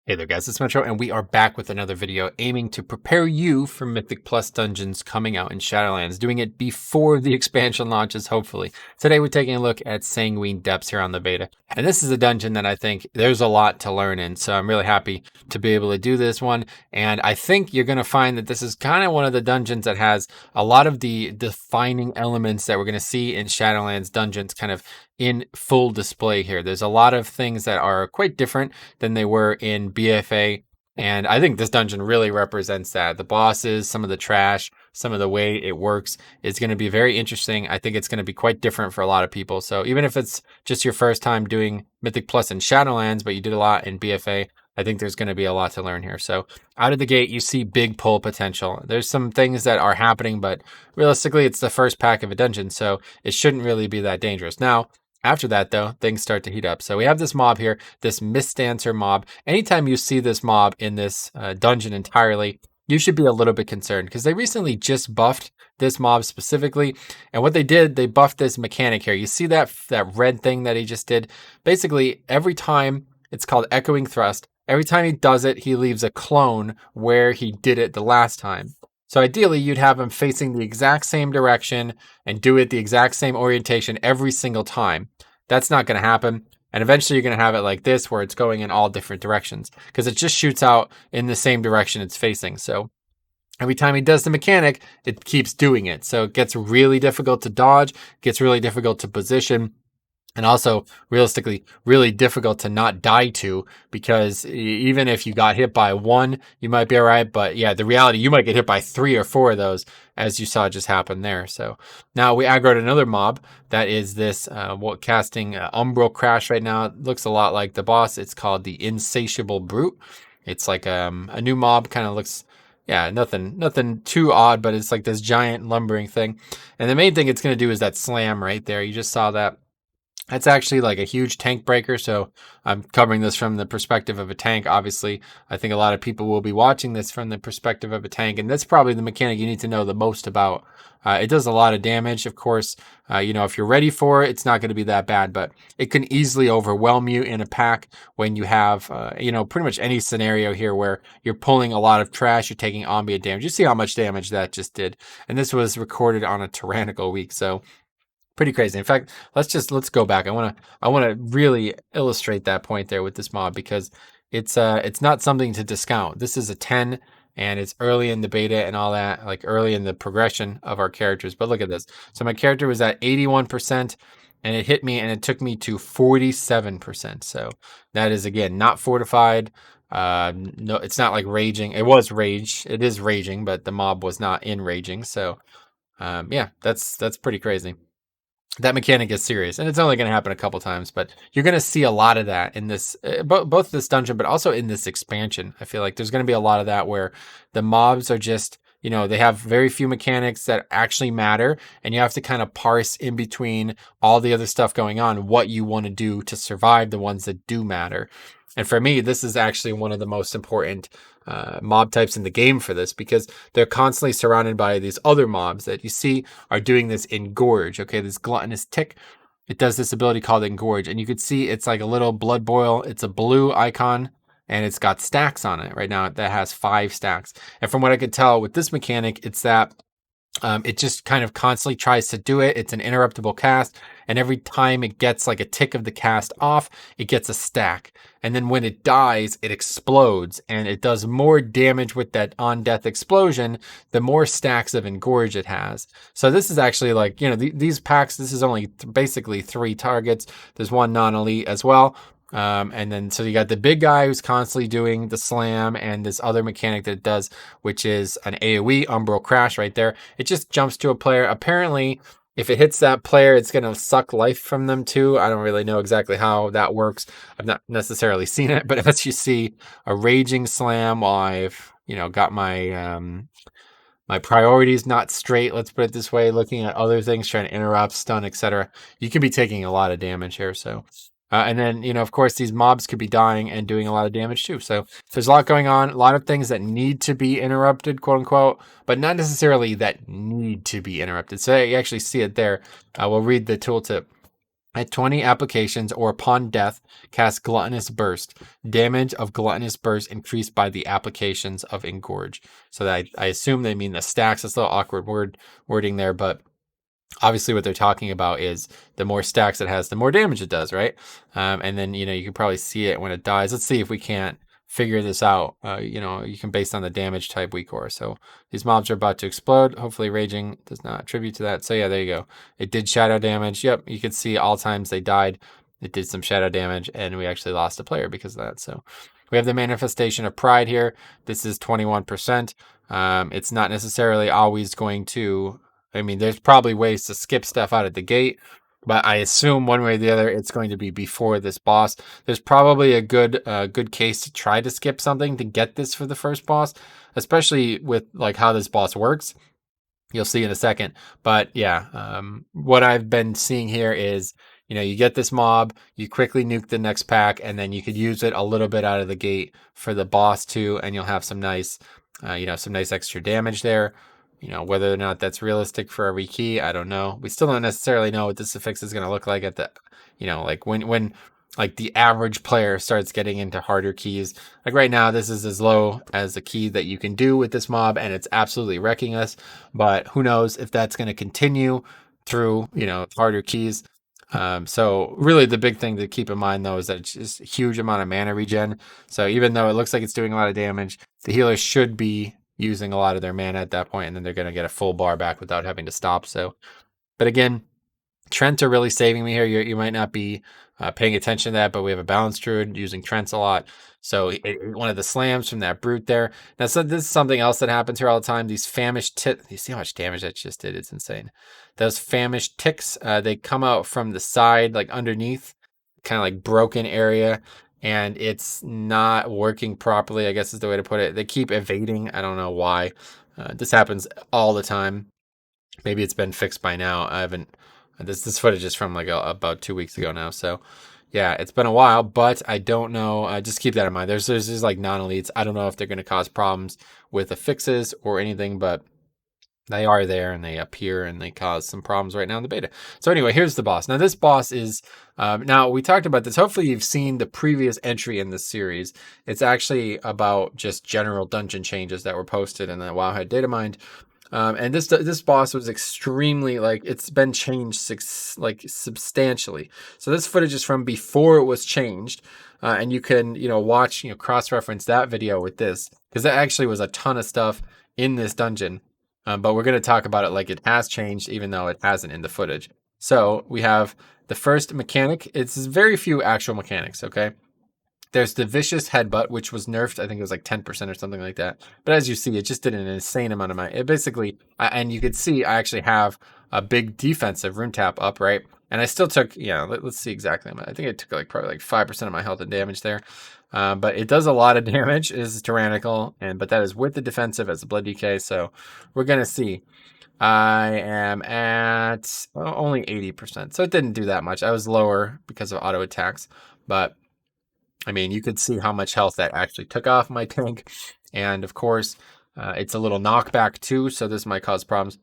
Hey there guys, it's Metro, and we are back with another video aiming to prepare you for Mythic Plus dungeons coming out in Shadowlands, doing it before the expansion launches, hopefully. Today we're taking a look at Sanguine Depths here on the beta, and this is a dungeon that I think there's a lot to learn in, so I'm really happy to be able to do this one, and I think you're going to find that this is kind of one of the dungeons that has a lot of the defining elements that we're going to see in Shadowlands dungeons kind of in full display here. There's a lot of things that are quite different than they were in BFA. And I think this dungeon really represents that. The bosses, some of the trash, some of the way it works is going to be very interesting. I think it's going to be quite different for a lot of people. So even if it's just your first time doing Mythic Plus in Shadowlands, but you did a lot in BFA, I think there's going to be a lot to learn here. So out of the gate, you see big pull potential. There's some things that are happening, but realistically, it's the first pack of a dungeon, so it shouldn't really be that dangerous. Now, after that, though, things start to heat up. So we have this mob here, this Mistdancer mob. Anytime you see this mob in this dungeon entirely, you should be a little bit concerned because they recently just buffed this mob specifically. And what they did, they buffed this mechanic here. You see that red thing that he just did? Basically, every time, it's called Echoing Thrust. Every time he does it, he leaves a clone where he did it the last time. So ideally, you'd have him facing the exact same direction and do it the exact same orientation every single time. That's not going to happen. And eventually you're going to have it like this where it's going in all different directions because it just shoots out in the same direction it's facing. So every time he does the mechanic, it keeps doing it. So it gets really difficult to dodge, gets really difficult to position. And also, realistically, really difficult to not die to because even if you got hit by one, you might be all right. But yeah, the reality, you might get hit by 3 or 4 of those, as you saw just happen there. So now we aggroed another mob that is this casting Umbral Crash right now. It looks a lot like the boss. It's called the Insatiable Brute. It's like a new mob, kind of looks... Yeah, nothing too odd, but it's like this giant lumbering thing. And the main thing it's going to do is that slam right there. You just saw that. That's actually like a huge tank breaker, so I'm covering this from the perspective of a tank. Obviously, I think a lot of people will be watching this from the perspective of a tank, and that's probably the mechanic you need to know the most about. It does a lot of damage, of course. If you're ready for it, it's not going to be that bad, but it can easily overwhelm you in a pack when you have, pretty much any scenario here where you're pulling a lot of trash, you're taking ambient damage. You see how much damage that just did, and this was recorded on a tyrannical week, so... pretty crazy. In fact, let's go back. I want to really illustrate that point there with this mob because it's not something to discount. This is a 10 and it's early in the beta and all that, like early in the progression of our characters. But look at this. So my character was at 81% and it hit me and it took me to 47%. So that is again not fortified. No, it's not like raging. It was rage. It is raging, but the mob was not in raging. So yeah, that's pretty crazy. That mechanic is serious, and it's only going to happen a couple times, but you're going to see a lot of that in this, both this dungeon, but also in this expansion. I feel like there's going to be a lot of that where the mobs are just, they have very few mechanics that actually matter, and you have to kind of parse in between all the other stuff going on, what you want to do to survive the ones that do matter. And for me, this is actually one of the most important mob types in the game for this because they're constantly surrounded by these other mobs that you see are doing this Engorge. Okay, this Gluttonous Tick, it does this ability called Engorge, and you could see it's like a little blood boil. It's a blue icon, and it's got stacks on it right now. That has 5 stacks. And from what I could tell with this mechanic, it's that it just kind of constantly tries to do it. It's an interruptible cast, and every time it gets like a tick of the cast off, it gets a stack. And then when it dies, it explodes, and it does more damage with that on-death explosion, the more stacks of Engorge it has. So this is actually like, these packs, this is only basically 3 targets. There's 1 non-elite as well. And then, so you got the big guy who's constantly doing the slam and this other mechanic that it does, which is an AoE, Umbral Crash right there. It just jumps to a player. Apparently, if it hits that player, it's going to suck life from them too. I don't really know exactly how that works. I've not necessarily seen it, but as you see a raging slam while I've, got my, my priorities not straight, let's put it this way, looking at other things, trying to interrupt, stun, etc. You can be taking a lot of damage here, so... and then, of course, these mobs could be dying and doing a lot of damage too. So there's a lot going on, a lot of things that need to be interrupted, quote unquote, but not necessarily that need to be interrupted. So you actually see it there. We'll read the tooltip. At 20 applications or upon death, cast Gluttonous Burst. Damage of Gluttonous Burst increased by the applications of Engorge. So that I assume they mean the stacks. It's a little awkward wording there, but obviously what they're talking about is the more stacks it has, the more damage it does, right? And then, you can probably see it when it dies. Let's see if we can't figure this out. You can based on the damage type weak core. So these mobs are about to explode. Hopefully raging does not attribute to that. So yeah, there you go. It did shadow damage. Yep, you can see all times they died, it did some shadow damage, and we actually lost a player because of that. So we have the manifestation of pride here. This is 21%. It's not necessarily always going to, there's probably ways to skip stuff out at the gate, but I assume one way or the other, it's going to be before this boss. There's probably a good case to try to skip something to get this for the first boss, especially with like how this boss works. You'll see in a second. But yeah, what I've been seeing here is, you get this mob, you quickly nuke the next pack, and then you could use it a little bit out of the gate for the boss too, and you'll have some nice, some nice extra damage there. Whether or not that's realistic for every key, I don't know. We still don't necessarily know what this affix is going to look like at the, like when like the average player starts getting into harder keys. Like right now, this is as low as the key that you can do with this mob, and it's absolutely wrecking us. But who knows if that's going to continue through, harder keys. So really the big thing to keep in mind though is that it's just a huge amount of mana regen. So even though it looks like it's doing a lot of damage, the healer should be using a lot of their mana at that point, and then they're going to get a full bar back without having to stop. So, but again, Trent are really saving me here. You might not be paying attention to that, but we have a balanced druid using Trents a lot. So one of the slams from that brute there. Now, so this is something else that happens here all the time. These famished ticks. You see how much damage that just did? It's insane. Those famished ticks, they come out from the side, like underneath, kind of like broken area, and it's not working properly, I guess is the way to put it. They keep evading. I don't know why. This happens all the time. Maybe it's been fixed by now. I haven't. This footage is from like about 2 weeks ago now. So yeah, it's been a while, but I don't know. Just keep that in mind. There's like non-elites. I don't know if they're going to cause problems with affixes or anything, but they are there and they appear and they cause some problems right now in the beta. So anyway, here's the boss. Now this boss is, now we talked about this. Hopefully you've seen the previous entry in this series. It's actually about just general dungeon changes that were posted in the Wowhead data mined. And this boss was extremely, like, it's been changed substantially. So this footage is from before it was changed. And you can, watch, cross-reference that video with this, because that actually was a ton of stuff in this dungeon. But we're going to talk about it like it has changed, even though it hasn't in the footage. So we have the first mechanic. It's very few actual mechanics, okay? There's the Vicious Headbutt, which was nerfed. I think it was like 10% or something like that. But as you see, it just did an insane amount of money. It basically, and you could see I actually have a big defensive rune tap up, right? And I still took, let's see exactly. I think it took like probably like 5% of my health and damage there. But it does a lot of damage. It is tyrannical, but that is with the defensive as a blood DK. So we're going to see. I am at only 80%. So it didn't do that much. I was lower because of auto attacks, but you could see how much health that actually took off my tank. And of course, it's a little knockback too, so this might cause problems.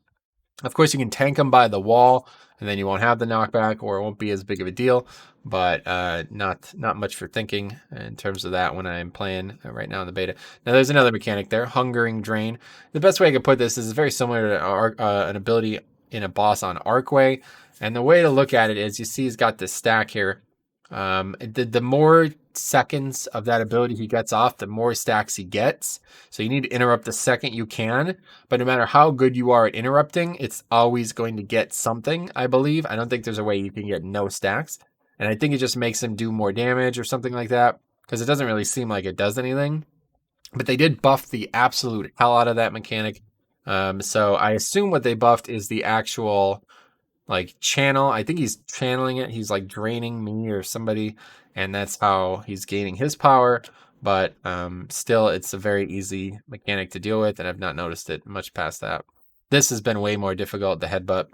Of course, you can tank them by the wall, and then you won't have the knockback, or it won't be as big of a deal. But not much for thinking in terms of that when I'm playing right now in the beta. Now, there's another mechanic there, Hungering Drain. The best way I could put this is very similar to an ability in a boss on Arcway. And the way to look at it is, you see he's got this stack here. The more seconds of that ability he gets off, the more stacks he gets. So you need to interrupt the second you can, but no matter how good you are at interrupting, it's always going to get something, I believe. I don't think there's a way you can get no stacks. And I think it just makes him do more damage or something like that, because it doesn't really seem like it does anything. But they did buff the absolute hell out of that mechanic. So I assume what they buffed is the actual channel. I think he's channeling it. He's like draining me or somebody, and that's how he's gaining his power. But still, it's a very easy mechanic to deal with, and I've not noticed it much past that. This has been way more difficult, the headbutt,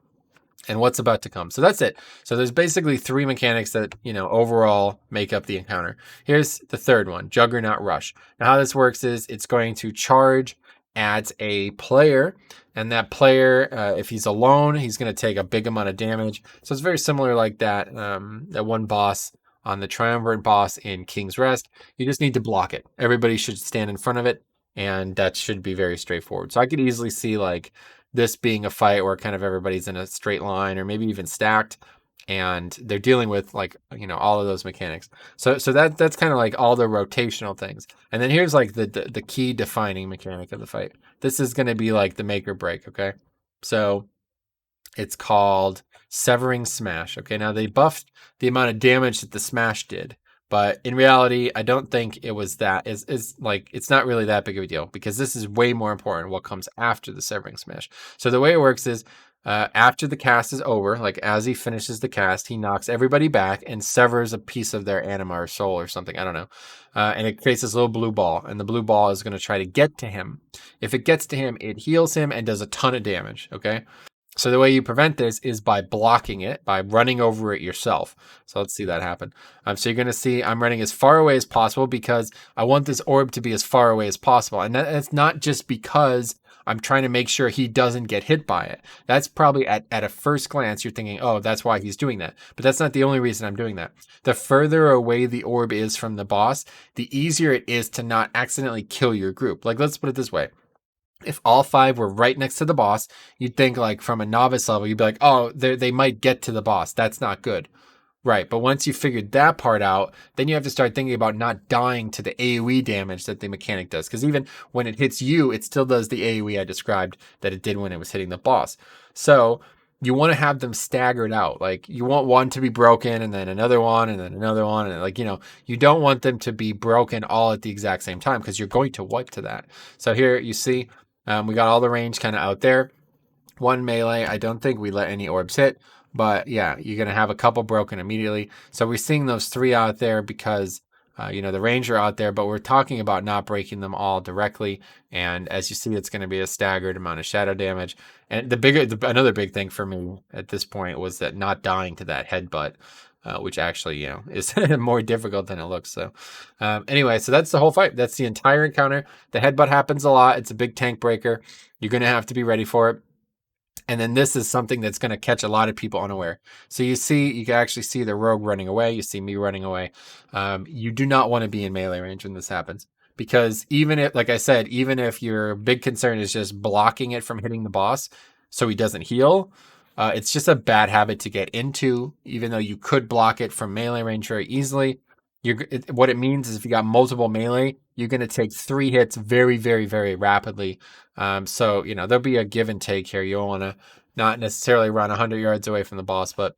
and what's about to come. So that's it. So there's basically 3 mechanics that, overall make up the encounter. Here's the third one, Juggernaut Rush. Now how this works is it's going to charge adds a player, and that player, if he's alone, he's going to take a big amount of damage. So it's very similar like that, that one boss on the Triumvirate boss in King's Rest. You just need to block it. Everybody should stand in front of it, and that should be very straightforward. So I could easily see like this being a fight where kind of everybody's in a straight line or maybe even stacked, and they're dealing with like, you know, all of those mechanics. So that's kind of like all the rotational things. And then here's like the key defining mechanic of the fight. This is going to be like the make or break. Okay. So it's called Severing Smash. Okay. Now they buffed the amount of damage that the smash did, but in reality, I don't think it was that. Is like, it's not really that big of a deal, because this is way more important what comes after the Severing Smash. So the way it works is, after the cast is over, like as he finishes the cast, he knocks everybody back and severs a piece of their anima or soul or something. I don't know. And it creates this little blue ball, and the blue ball is going to try to get to him. If it gets to him, it heals him and does a ton of damage. Okay. So the way you prevent this is by blocking it, by running over it yourself. So let's see that happen. So you're going to see I'm running as far away as possible because I want this orb to be as far away as possible. And that's not just because I'm trying to make sure he doesn't get hit by it. That's probably at a first glance, you're thinking, oh, that's why he's doing that. But that's not the only reason I'm doing that. The further away the orb is from the boss, the easier it is to not accidentally kill your group. Like, let's put it this way. If all 5 were right next to the boss, you'd think like from a novice level, you'd be like, oh, they might get to the boss. That's not good. Right. But once you figured that part out, then you have to start thinking about not dying to the AoE damage that the mechanic does. Because even when it hits you, it still does the AoE I described that it did when it was hitting the boss. So you want to have them staggered out. Like, you want one to be broken and then another one and then another one. And like, you know, you don't want them to be broken all at the exact same time, because you're going to wipe to that. So here you see, we got all the range kind of out there. One melee. I don't think we let any orbs hit, but yeah, you're going to have a couple broken immediately. So we're seeing those 3 out there because, you know, the range are out there, but we're talking about not breaking them all directly. And as you see, it's going to be a staggered amount of shadow damage. And another big thing for me at this point was that not dying to that headbutt, which actually, you know, is more difficult than it looks. So anyway, so that's the whole fight. That's the entire encounter. The headbutt happens a lot. It's a big tank breaker. You're going to have to be ready for it. And then this is something that's going to catch a lot of people unaware. So you can actually see the rogue running away. You see me running away. You do not want to be in melee range when this happens, because even if, like I said, even if your big concern is just blocking it from hitting the boss so he doesn't heal, it's just a bad habit to get into, even though you could block it from melee range very easily. What it means is if you got multiple melee, you're going to take 3 hits very, very, very rapidly. So, you know, there'll be a give and take here. You'll want to not necessarily run 100 yards away from the boss, but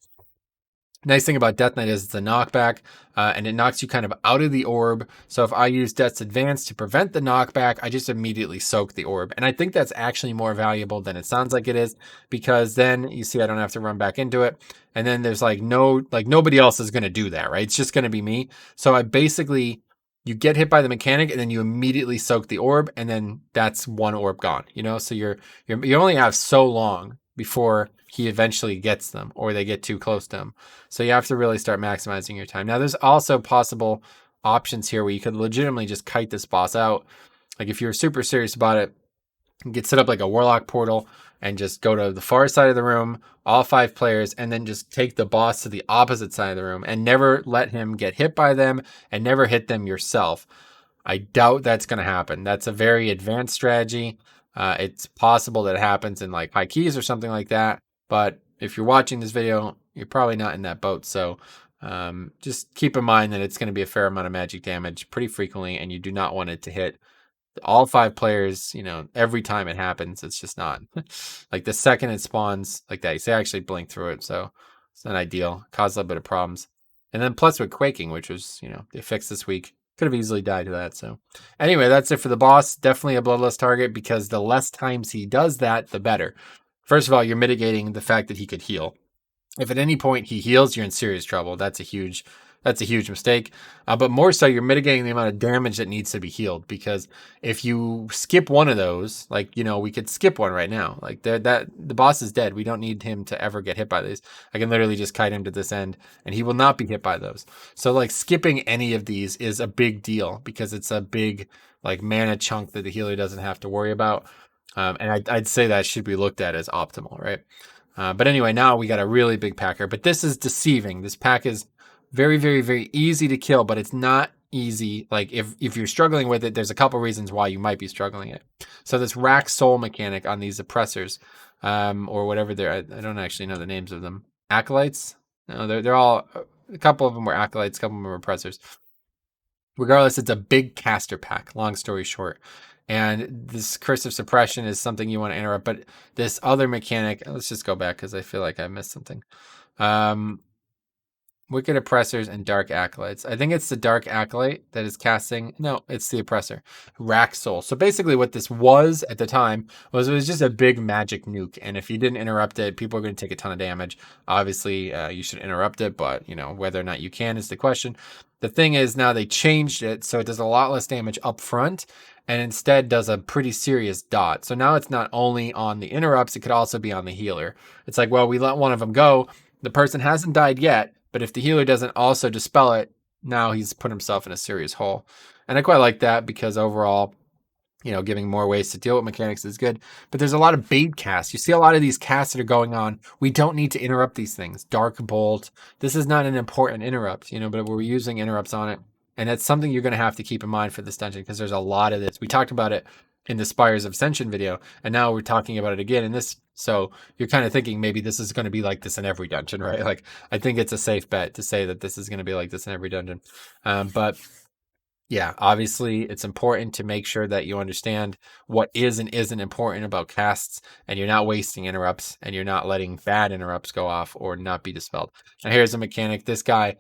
nice thing about Death Knight is it's a knockback, and it knocks you kind of out of the orb. So if I use Death's Advance to prevent the knockback, I just immediately soak the orb. And I think that's actually more valuable than it sounds like it is, because then you see I don't have to run back into it. And then there's nobody else is going to do that, right? It's just going to be me. So I basically, you get hit by the mechanic and then you immediately soak the orb, and then that's one orb gone, you know? So you only have so long before he eventually gets them or they get too close to him. So you have to really start maximizing your time. Now, there's also possible options here where you could legitimately just kite this boss out. Like if you're super serious about it, you could set up like a warlock portal and just go to the far side of the room, all 5 players, and then just take the boss to the opposite side of the room and never let him get hit by them and never hit them yourself. I doubt that's going to happen. That's a very advanced strategy. It's possible that it happens in like high keys or something like that. But if you're watching this video, you're probably not in that boat. So just keep in mind that it's going to be a fair amount of magic damage pretty frequently, and you do not want it to hit all 5 players, you know, every time it happens. It's just not like the second it spawns like that. You say I actually blink through it, so it's not ideal. Caused a little bit of problems. And then plus with quaking, which was, you know, they fixed this week, could have easily died to that. So anyway, that's it for the boss. Definitely a bloodless target, because the less times he does that, the better. First of all, you're mitigating the fact that he could heal. If at any point he heals, you're in serious trouble. That's a huge that's a huge mistake. But more so, you're mitigating the amount of damage that needs to be healed, because if you skip one of those, like, you know, we could skip one right now. Like the boss is dead. We don't need him to ever get hit by these. I can literally just kite him to this end and he will not be hit by those. So like skipping any of these is a big deal, because it's a big like mana chunk that the healer doesn't have to worry about. And I'd say that should be looked at as optimal, right? But anyway, now we got a really big packer, but this is deceiving. This pack is very, very, very easy to kill, but it's not easy. Like if you're struggling with it, there's a couple reasons why you might be struggling it. So this rack soul mechanic on these oppressors, or whatever I don't actually know the names of them. Acolytes? No, they're all, a couple of them were acolytes, a couple of them were oppressors. Regardless, it's a big caster pack, long story short. And this Curse of Suppression is something you want to interrupt. But this other mechanic, let's just go back because I feel like I missed something. Wicked Oppressors and Dark Acolytes. I think it's the Dark Acolyte that is casting. No, it's the Oppressor. Rack Soul. So basically what this was at the time was it was just a big magic nuke. And if you didn't interrupt it, people are going to take a ton of damage. Obviously, you should interrupt it, but, you know, whether or not you can is the question. The thing is, now they changed it so it does a lot less damage up front and instead does a pretty serious dot. So now it's not only on the interrupts, it could also be on the healer. It's like, well, we let one of them go. The person hasn't died yet, but if the healer doesn't also dispel it, now he's put himself in a serious hole. And I quite like that because overall, you know, giving more ways to deal with mechanics is good. But there's a lot of bait casts. You see a lot of these casts that are going on. We don't need to interrupt these things. Dark Bolt. This is not an important interrupt, you know, but we're using interrupts on it. And that's something you're going to have to keep in mind for this dungeon, because there's a lot of this. We talked about it in the Spires of Ascension video, and now we're talking about it again in this. So you're kind of thinking maybe this is going to be like this in every dungeon, right? Like, I think it's a safe bet to say that this is going to be like this in every dungeon. But yeah, obviously it's important to make sure that you understand what is and isn't important about casts, and you're not wasting interrupts, and you're not letting bad interrupts go off or not be dispelled. Now here's a mechanic. This guy,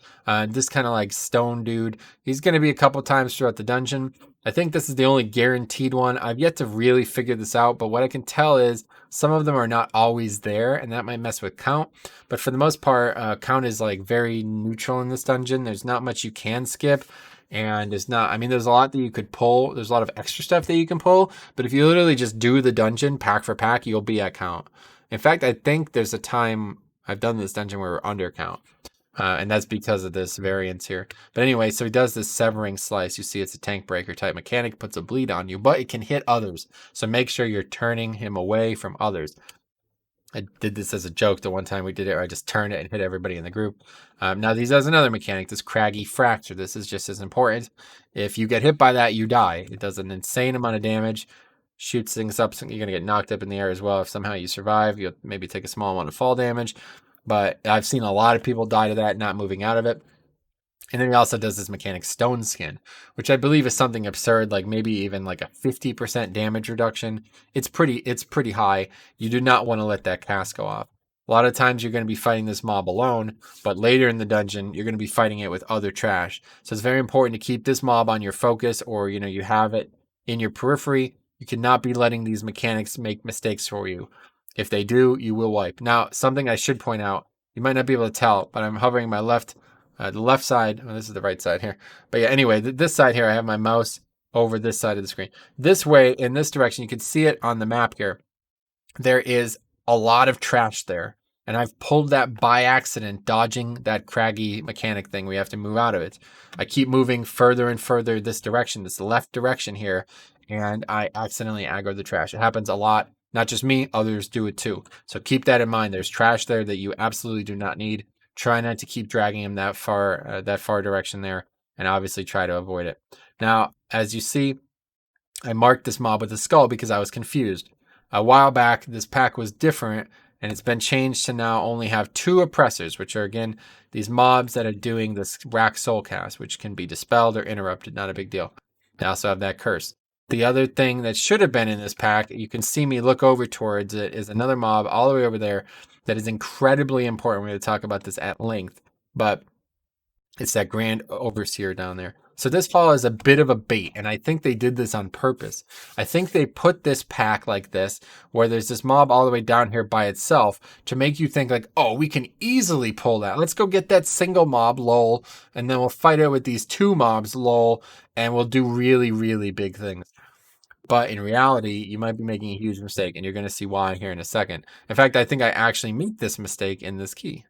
this kind of like stone dude, he's going to be a couple times throughout the dungeon. I think this is the only guaranteed one. I've yet to really figure this out, but what I can tell is some of them are not always there, and that might mess with count. But for the most part, count is like very neutral in this dungeon. There's not much you can skip. And it's not, I mean, there's a lot that you could pull. There's a lot of extra stuff that you can pull. But if you literally just do the dungeon pack for pack, you'll be at count. In fact, I think there's a time I've done this dungeon where we're under count. And that's because of this variance here. But anyway, so he does this severing slice. You see it's a tank breaker type mechanic, puts a bleed on you, but it can hit others. So make sure you're turning him away from others. I did this as a joke the one time we did it, where I just turned it and hit everybody in the group. Now, these has another mechanic, this Craggy Fracture. This is just as important. If you get hit by that, you die. It does an insane amount of damage, shoots things up, so you're going to get knocked up in the air as well. If somehow you survive, you'll maybe take a small amount of fall damage. But I've seen a lot of people die to that, not moving out of it. And then he also does this mechanic Stone Skin, which I believe is something absurd, like maybe even like a 50% damage reduction. It's pretty high. You do not want to let that cast go off. A lot of times you're going to be fighting this mob alone, but later in the dungeon, you're going to be fighting it with other trash. So it's very important to keep this mob on your focus, or, you know, you have it in your periphery. You cannot be letting these mechanics make mistakes for you. If they do, you will wipe. Now, something I should point out, you might not be able to tell, but I'm hovering my the left side. Oh, this is the right side here. But yeah, anyway, this side here, I have my mouse over this side of the screen. This way, in this direction, you can see it on the map here. There is a lot of trash there. And I've pulled that by accident, dodging that Craggy mechanic thing. We have to move out of it. I keep moving further and further this direction, this left direction here, and I accidentally aggro the trash. It happens a lot. Not just me, others do it too. So keep that in mind. There's trash there that you absolutely do not need. Try not to keep dragging him that far direction there, and obviously try to avoid it. Now, as you see, I marked this mob with a skull because I was confused. A while back, this pack was different, and it's been changed to now only have 2 oppressors, which are, again, these mobs that are doing this rack soul cast, which can be dispelled or interrupted. Not a big deal. They also have that curse. The other thing that should have been in this pack, you can see me look over towards it, is another mob all the way over there that is incredibly important. We're going to talk about this at length, but it's that Grand Overseer down there. So this haul is a bit of a bait, and I think they did this on purpose. I think they put this pack like this, where there's this mob all the way down here by itself, to make you think like, oh, we can easily pull that. Let's go get that single mob, lol, and then we'll fight it with these two mobs, lol, and we'll do really, really big things. But in reality, you might be making a huge mistake, and you're going to see why here in a second. In fact, I think I actually make this mistake in this key.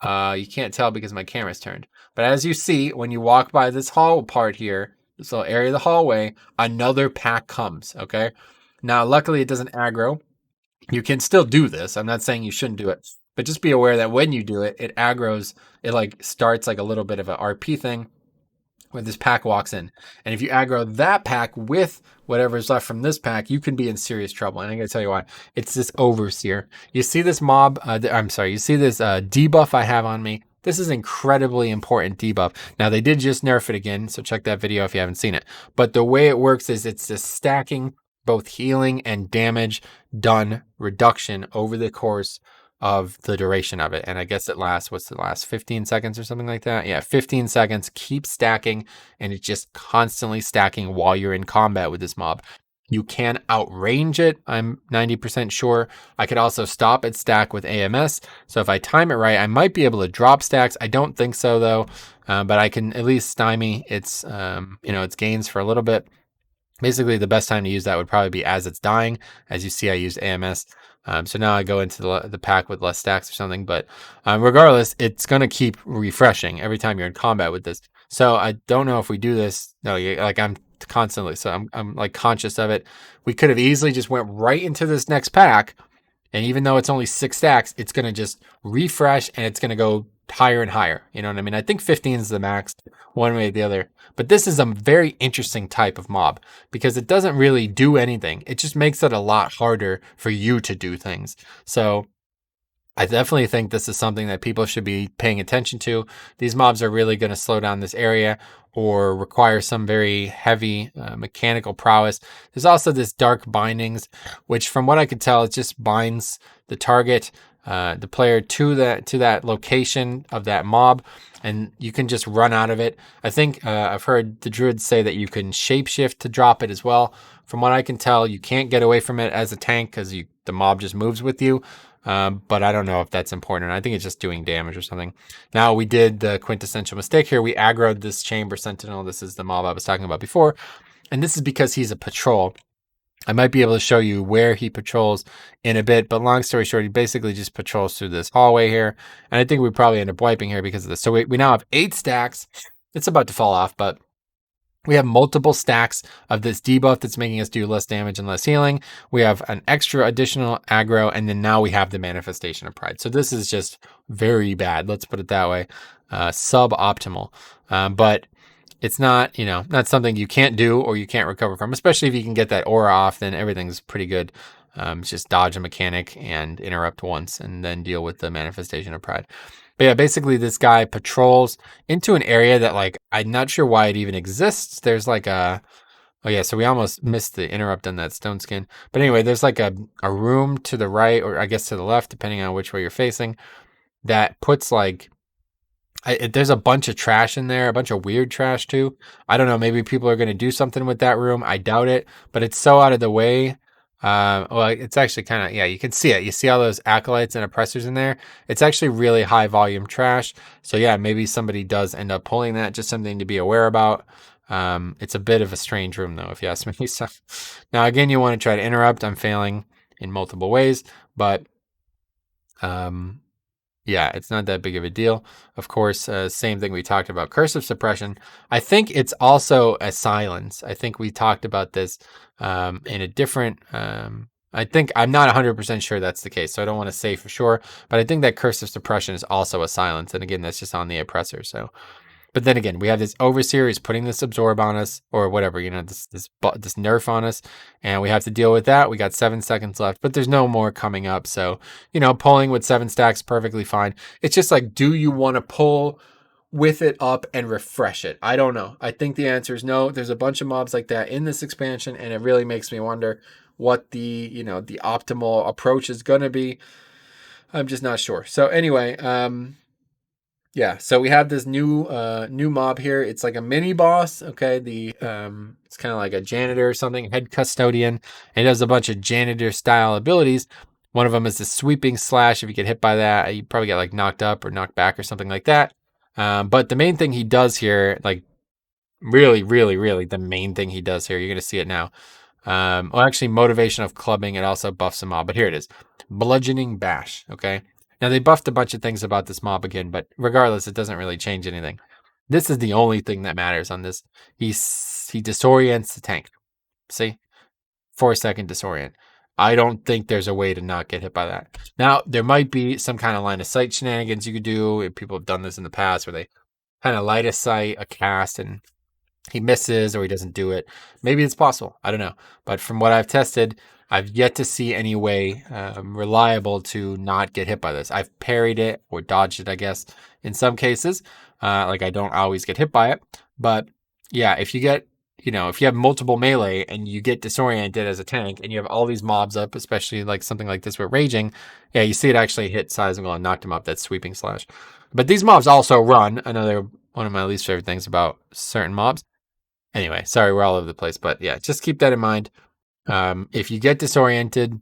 You can't tell because my camera's turned. But as you see, when you walk by this hall part here, this little area of the hallway, another pack comes, okay? Now, luckily, it doesn't aggro. You can still do this. I'm not saying you shouldn't do it. But just be aware that when you do it, it aggroes. It like starts like a little bit of a RP thing when this pack walks in. And if you aggro that pack with whatever's left from this pack, you can be in serious trouble. And I'm going to tell you why. It's this Overseer. You see this mob, you see this debuff I have on me. This is incredibly important debuff. Now, they did just nerf it again, so check that video if you haven't seen it. But the way it works is it's this stacking both healing and damage done reduction over the course of the duration of it. And I guess it lasts, what's the last 15 seconds or something like that? Yeah, 15 seconds, keep stacking, and it's just constantly stacking while you're in combat with this mob. You can outrange it, I'm 90% sure. I could also stop its stack with AMS. So if I time it right, I might be able to drop stacks. I don't think so though, but I can at least stymie its, its gains for a little bit. Basically, the best time to use that would probably be as it's dying. As you see, I used AMS. So now I go into the pack with less stacks or something. But regardless, it's going to keep refreshing every time you're in combat with this. So I don't know if we do this. No, I'm constantly. So I'm like conscious of it. We could have easily just went right into this next pack. And even though it's only 6 stacks, it's going to just refresh and it's going to go higher and higher. You know what I mean? I think 15 is the max, one way or the other. But this is a very interesting type of mob because it doesn't really do anything. It just makes it a lot harder for you to do things. So I definitely think this is something that people should be paying attention to. These mobs are really going to slow down this area or require some very heavy mechanical prowess. There's also this dark bindings, which from what I could tell, it just binds the target, the player to that location of that mob, and you can just run out of it. I think I've heard the druids say that you can shapeshift to drop it as well. From what I can tell, you can't get away from it as a tank because the mob just moves with you. But I don't know if that's important. I think it's just doing damage or something. Now, we did the quintessential mistake here. We aggroed this Chamber Sentinel. This is the mob I was talking about before. And this is because he's a patrol. I might be able to show you where he patrols in a bit, but long story short, he basically just patrols through this hallway here. And I think we probably end up wiping here because of this. So we now have 8 stacks. It's about to fall off, but we have multiple stacks of this debuff that's making us do less damage and less healing. We have an extra additional aggro, and then now we have the Manifestation of Pride. So this is just very bad. Let's put it that way. Suboptimal. But it's not, not something you can't do or you can't recover from, especially if you can get that aura off, then everything's pretty good. It's just dodge a mechanic and interrupt once and then deal with the Manifestation of Pride. But yeah, basically this guy patrols into an area that I'm not sure why it even exists. There's so we almost missed the interrupt on that stone skin. But anyway, there's a room to the right, or I guess to the left, depending on which way you're facing, that puts there's a bunch of trash in there, a bunch of weird trash too. I don't know, maybe people are going to do something with that room. I doubt it, but it's so out of the way. It's actually kind of, you can see it. You see all those acolytes and oppressors in there. It's actually really high volume trash. So yeah, maybe somebody does end up pulling that. Just something to be aware about. It's a bit of a strange room though, if you ask me. So now again, you want to try to interrupt. I'm failing in multiple ways, but yeah, it's not that big of a deal. Of course, same thing we talked about. Cursive suppression. I think it's also a silence. I think we talked about this in a different... I think I'm not 100% sure that's the case, so I don't want to say for sure. But I think that cursive suppression is also a silence. And again, that's just on the oppressor. So, but then again, we have this Overseer is putting this absorb on us, or whatever, this nerf on us, and we have to deal with that. We got 7 seconds left, but there's no more coming up. So, pulling with 7 stacks, perfectly fine. It's just do you want to pull with it up and refresh it? I don't know. I think the answer is no. There's a bunch of mobs like that in this expansion, and it really makes me wonder what the, the optimal approach is going to be. I'm just not sure. So anyway, yeah, so we have this new mob here. It's like a mini boss. Okay, it's kind of like a janitor or something, head custodian, and it does a bunch of janitor style abilities. One of them is the sweeping slash. If you get hit by that, you probably get like knocked up or knocked back or something like that. But the main thing he does here, like really, really, really, the main thing he does here, you're gonna see it now. Well, actually, motivation of clubbing, it also buffs a mob, but here it is. Bludgeoning bash, okay? Now, they buffed a bunch of things about this mob again, but regardless, it doesn't really change anything. This is the only thing that matters on this. He disorients the tank. See? 4-second disorient. I don't think there's a way to not get hit by that. Now, there might be some kind of line of sight shenanigans you could do. People have done this in the past where they kind of light a sight, a cast, and he misses or he doesn't do it. Maybe it's possible. I don't know. But from what I've tested, I've yet to see any way reliable to not get hit by this. I've parried it or dodged it, I guess, in some cases. Like I don't always get hit by it. But yeah, if you get, if you have multiple melee and you get disoriented as a tank and you have all these mobs up, especially like something like this with Raging, yeah, you see it actually hit Seismic and knocked him up, that sweeping slash. But these mobs also run. Another one of my least favorite things about certain mobs. Anyway, sorry, we're all over the place, but yeah, just keep that in mind. If you get disoriented,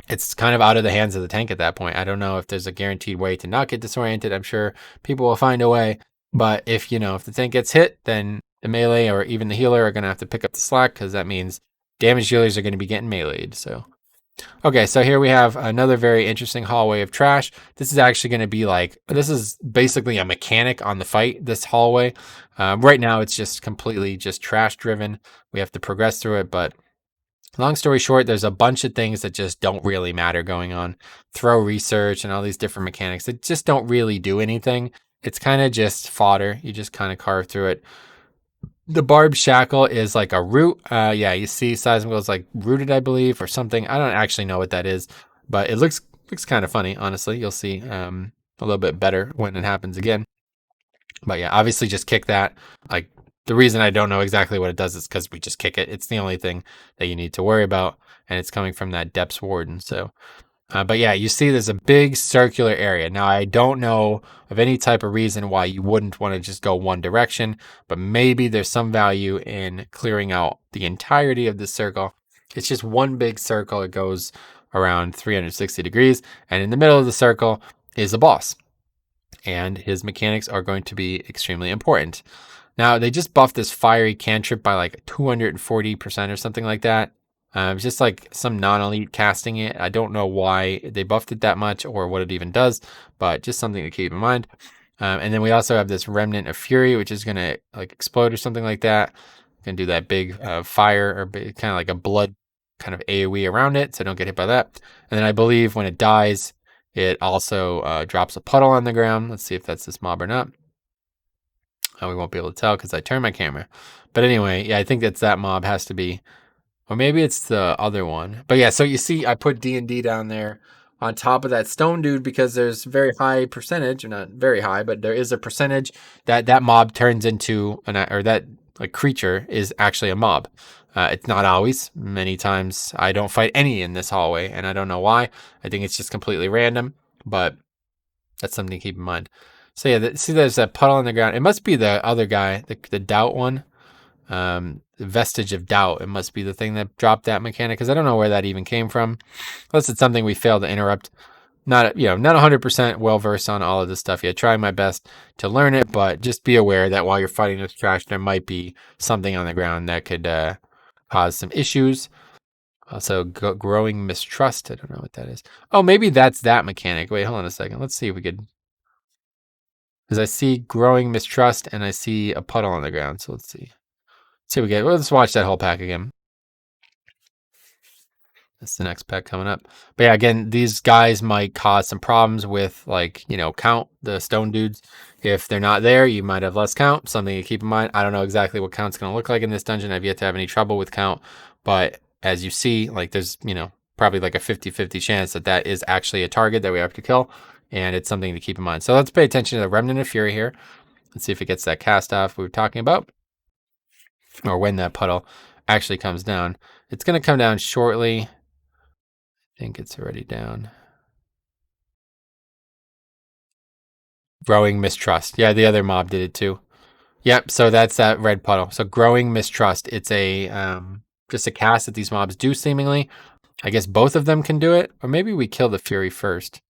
it's kind of out of the hands of the tank at that point. I don't know if there's a guaranteed way to not get disoriented. I'm sure people will find a way. But if the tank gets hit, then the melee or even the healer are going to have to pick up the slack because that means damage healers are going to be getting meleeed. So, okay, so here we have another very interesting hallway of trash. This is actually going to be this is basically a mechanic on the fight, this hallway. Right now, it's just completely just trash driven. We have to progress through it, but long story short, there's a bunch of things that just don't really matter going on. Throw research and all these different mechanics that just don't really do anything. It's kind of just fodder. You just kind of carve through it. The barbed shackle is like a root. Yeah, you see Seismic is like rooted, I believe, or something. I don't actually know what that is, but it looks kind of funny, honestly. You'll see a little bit better when it happens again. But yeah, obviously just kick that. Like the reason I don't know exactly what it does is because we just kick it. It's the only thing that you need to worry about, and it's coming from that Depths Warden. So but yeah, you see there's a big circular area. Now, I don't know of any type of reason why you wouldn't want to just go one direction, but maybe there's some value in clearing out the entirety of this circle. It's just one big circle. It goes around 360 degrees, and in the middle of the circle is a boss, and his mechanics are going to be extremely important. Now, they just buffed this fiery cantrip by like 240% or something like that. It's just like some non-elite casting it. I don't know why they buffed it that much or what it even does, but just something to keep in mind. And then we also have this Remnant of Fury, which is going to like explode or something like that. Going to do that big fire or kind of like a blood kind of AoE around it, so don't get hit by that. And then I believe when it dies, it also drops a puddle on the ground. Let's see if that's this mob or not. We won't be able to tell because I turned my camera. But anyway, yeah, I think that mob has to be, or maybe it's the other one. But yeah, so you see I put D&D down there on top of that stone dude because there's very high percentage, or not very high, but there is a percentage that mob turns into, or that like creature is actually a mob. It's not always. Many times I don't fight any in this hallway, and I don't know why. I think it's just completely random, but that's something to keep in mind. So yeah, see, there's that puddle on the ground. It must be the other guy, the doubt one, the vestige of doubt. It must be the thing that dropped that mechanic because I don't know where that even came from. Unless it's something we failed to interrupt. Not 100% well versed on all of this stuff yet. Trying my best to learn it, but just be aware that while you're fighting this trash, there might be something on the ground that could cause some issues. Also, growing mistrust. I don't know what that is. Oh, maybe that's that mechanic. Wait, hold on a second. Let's see if we could. Because I see growing mistrust and I see a puddle on the ground. So let's see. See what we get. Let's watch that whole pack again. That's the next pack coming up. But yeah, again, these guys might cause some problems with count, the stone dudes. If they're not there, you might have less count. Something to keep in mind. I don't know exactly what count's going to look like in this dungeon. I've yet to have any trouble with count. But as you see, there's, probably like a 50-50 chance that is actually a target that we have to kill. And it's something to keep in mind. So let's pay attention to the Remnant of Fury here. Let's see if it gets that cast off we were talking about. Or when that puddle actually comes down. It's going to come down shortly. I think it's already down. Growing Mistrust. Yeah, the other mob did it too. Yep, so that's that red puddle. So Growing Mistrust. It's a just a cast that these mobs do seemingly. I guess both of them can do it. Or maybe we kill the Fury first.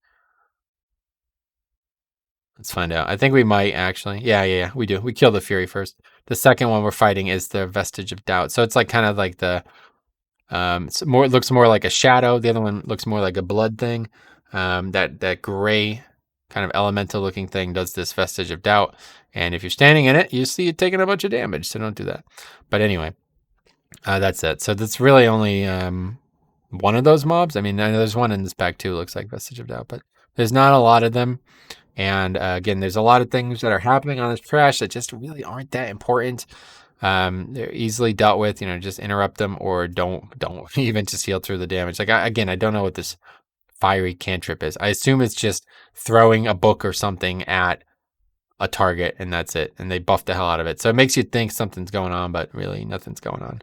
Let's find out. I think we might actually. Yeah, we do. We kill the Fury first. The second one we're fighting is the Vestige of Doubt. So it's like kind of like the it's more, it looks more like a shadow. The other one looks more like a blood thing. That gray kind of elemental looking thing does this Vestige of Doubt. And if you're standing in it, you see it taking a bunch of damage. So don't do that. But anyway, that's it. So that's really only one of those mobs. I mean, I know there's one in this pack too. Looks like Vestige of Doubt, but there's not a lot of them. And again, there's a lot of things that are happening on this trash that just really aren't that important. They're easily dealt with. You know, just interrupt them or don't even just heal through the damage. Like I don't know what this fiery cantrip is. I assume it's just throwing a book or something at a target and that's it. And they buff the hell out of it. So it makes you think something's going on, but really nothing's going on.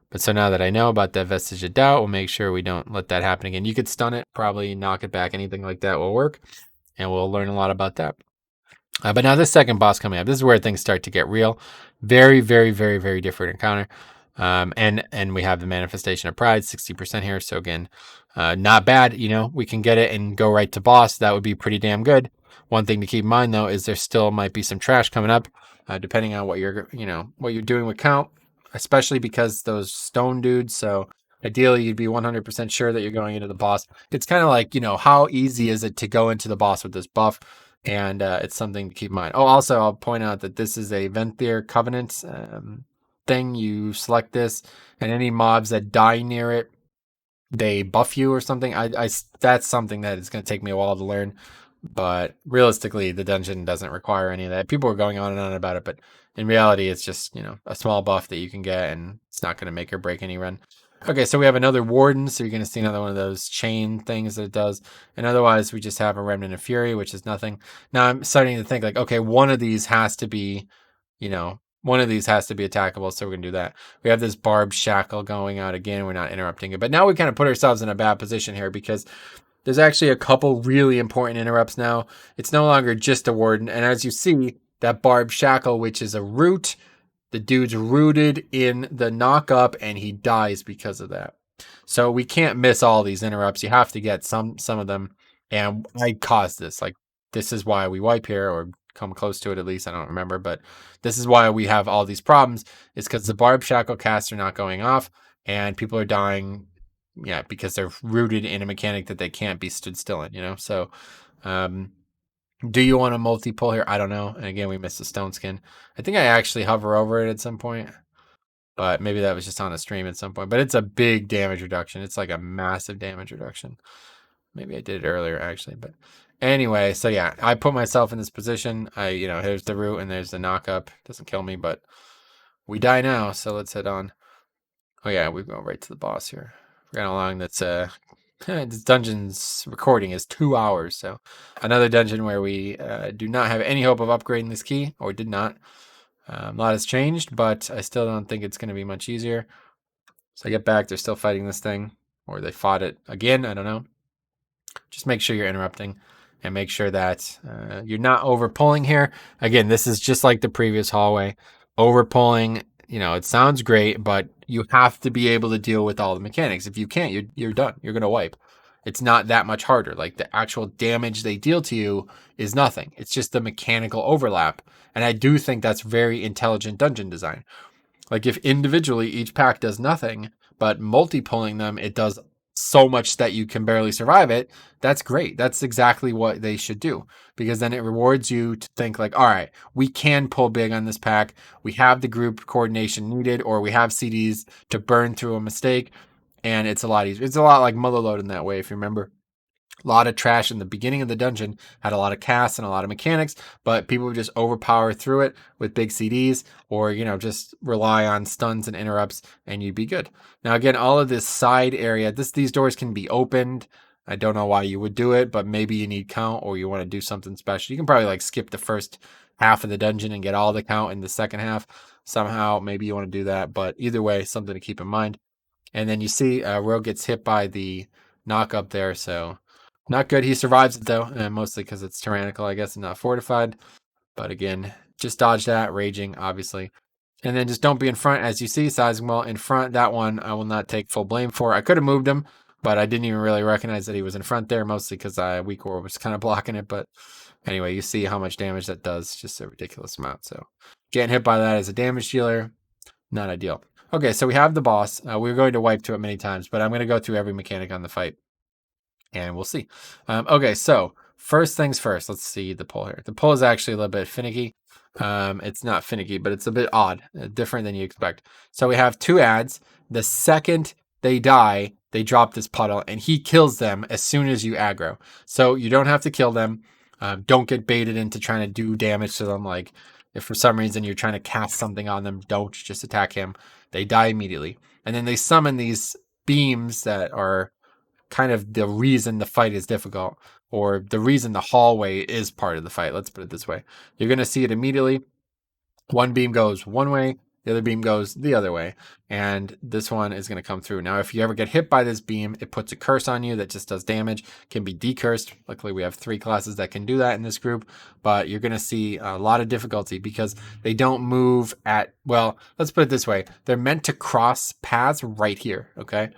But so now that I know about that Vestige of Doubt, we'll make sure we don't let that happen again. You could stun it, probably knock it back. Anything like that will work. And we'll learn a lot about that. But now this second boss coming up, this is where things start to get real. Very, very, very, very different encounter. And we have the Manifestation of Pride, 60% here. So again, not bad. You know, we can get it and go right to boss. That would be pretty damn good. One thing to keep in mind though is there still might be some trash coming up, depending on what you're doing with count, especially because those stone dudes. So ideally, you'd be 100% sure that you're going into the boss. It's kind of like, how easy is it to go into the boss with this buff? And it's something to keep in mind. Oh, also, I'll point out that this is a Venthyr Covenant thing. You select this, and any mobs that die near it, they buff you or something. That's something that is going to take me a while to learn. But realistically, the dungeon doesn't require any of that. People are going on and on about it, but in reality, it's just, a small buff that you can get, and it's not going to make or break any run. Okay, so we have another Warden, so you're going to see another one of those chain things that it does. And otherwise, we just have a Remnant of Fury, which is nothing. Now I'm starting to think like, okay, one of these has to be attackable, so we're going to do that. We have this Barbed Shackle going out again. We're not interrupting it. But now we kind of put ourselves in a bad position here because there's actually a couple really important interrupts now. It's no longer just a Warden. And as you see, that Barbed Shackle, which is a root, the dude's rooted in the knock-up, and he dies because of that. So we can't miss all these interrupts. You have to get some of them. And I caused this. Like, this is why we wipe here, or come close to it at least. I don't remember. But this is why we have all these problems. It's because the Barbed Shackle casts are not going off, and people are dying, because they're rooted in a mechanic that they can't be stood still in, So, do you want a multi-pull here? I don't know. And again, we missed the stone skin. I think I actually hover over it at some point, but maybe that was just on a stream at some point. But it's a big damage reduction. It's like a massive damage reduction. Maybe I did it earlier actually, but anyway. So yeah, I put myself in this position. Here's the root and there's the knock-up. Doesn't kill me, but we die now. So let's head on. Oh yeah, we go right to the boss here. We're going along. That's this dungeon's recording is 2 hours, so another dungeon where we do not have any hope of upgrading this key, or did not. A lot has changed, but I still don't think it's going to be much easier. So I get back, they're still fighting this thing, or they fought it again, I don't know. Just make sure you're interrupting, and make sure that you're not over pulling here. Again, this is just like the previous hallway. Over pulling, it sounds great, but you have to be able to deal with all the mechanics. If you can't, you're done. You're going to wipe. It's not that much harder. Like, the actual damage they deal to you is nothing. It's just the mechanical overlap. And I do think that's very intelligent dungeon design. Like, if individually each pack does nothing, but multi-pulling them, it does so much that you can barely survive it, that's great. That's exactly what they should do, because then it rewards you to think like, all right, we can pull big on this pack. We have the group coordination needed, or we have CDs to burn through a mistake, and it's a lot easier. It's a lot like Motherload in that way, if you remember. A lot of trash in the beginning of the dungeon, had a lot of casts and a lot of mechanics, but people would just overpower through it with big CDs, or just rely on stuns and interrupts, and you'd be good. Now again, all of this side area, these doors can be opened. I don't know why you would do it, but maybe you need count, or you want to do something special. You can probably skip the first half of the dungeon and get all the count in the second half somehow. Maybe you want to do that, but either way, something to keep in mind. And then you see Rogue gets hit by the knock up there, so Not good. He survives it though, mostly because it's tyrannical, I guess, and not fortified. But again, just dodge that. Raging, obviously. And then just don't be in front. As you see, sizing well in front. That one I will not take full blame for. I could have moved him, but I didn't even really recognize that he was in front there, mostly because Weak War was kind of blocking it. But anyway, you see how much damage that does. Just a ridiculous amount. So getting hit by that as a damage dealer, not ideal. Okay, so we have the boss. We're going to wipe to it many times, but I'm going to go through every mechanic on the fight, and we'll see. Okay, so first things first. Let's see the pull here. The pull is actually a little bit finicky. It's not finicky, but it's a bit odd, different than you expect. So we have 2 ads. The second they die, they drop this puddle, and he kills them as soon as you aggro. So you don't have to kill them. Don't get baited into trying to do damage to them. Like if for some reason you're trying to cast something on them, don't just attack him. They die immediately. And then they summon these beams that are kind of the reason the fight is difficult, or the reason the hallway is part of the fight. Let's put it this way. You're going to see it immediately. One beam goes one way, the other beam goes the other way, and this one is going to come through. Now, if you ever get hit by this beam, it puts a curse on you that just does damage, can be decursed. Luckily, we have 3 classes that can do that in this group, but you're going to see a lot of difficulty because they don't move at, well, let's put it this way. They're meant to cross paths right here, okay?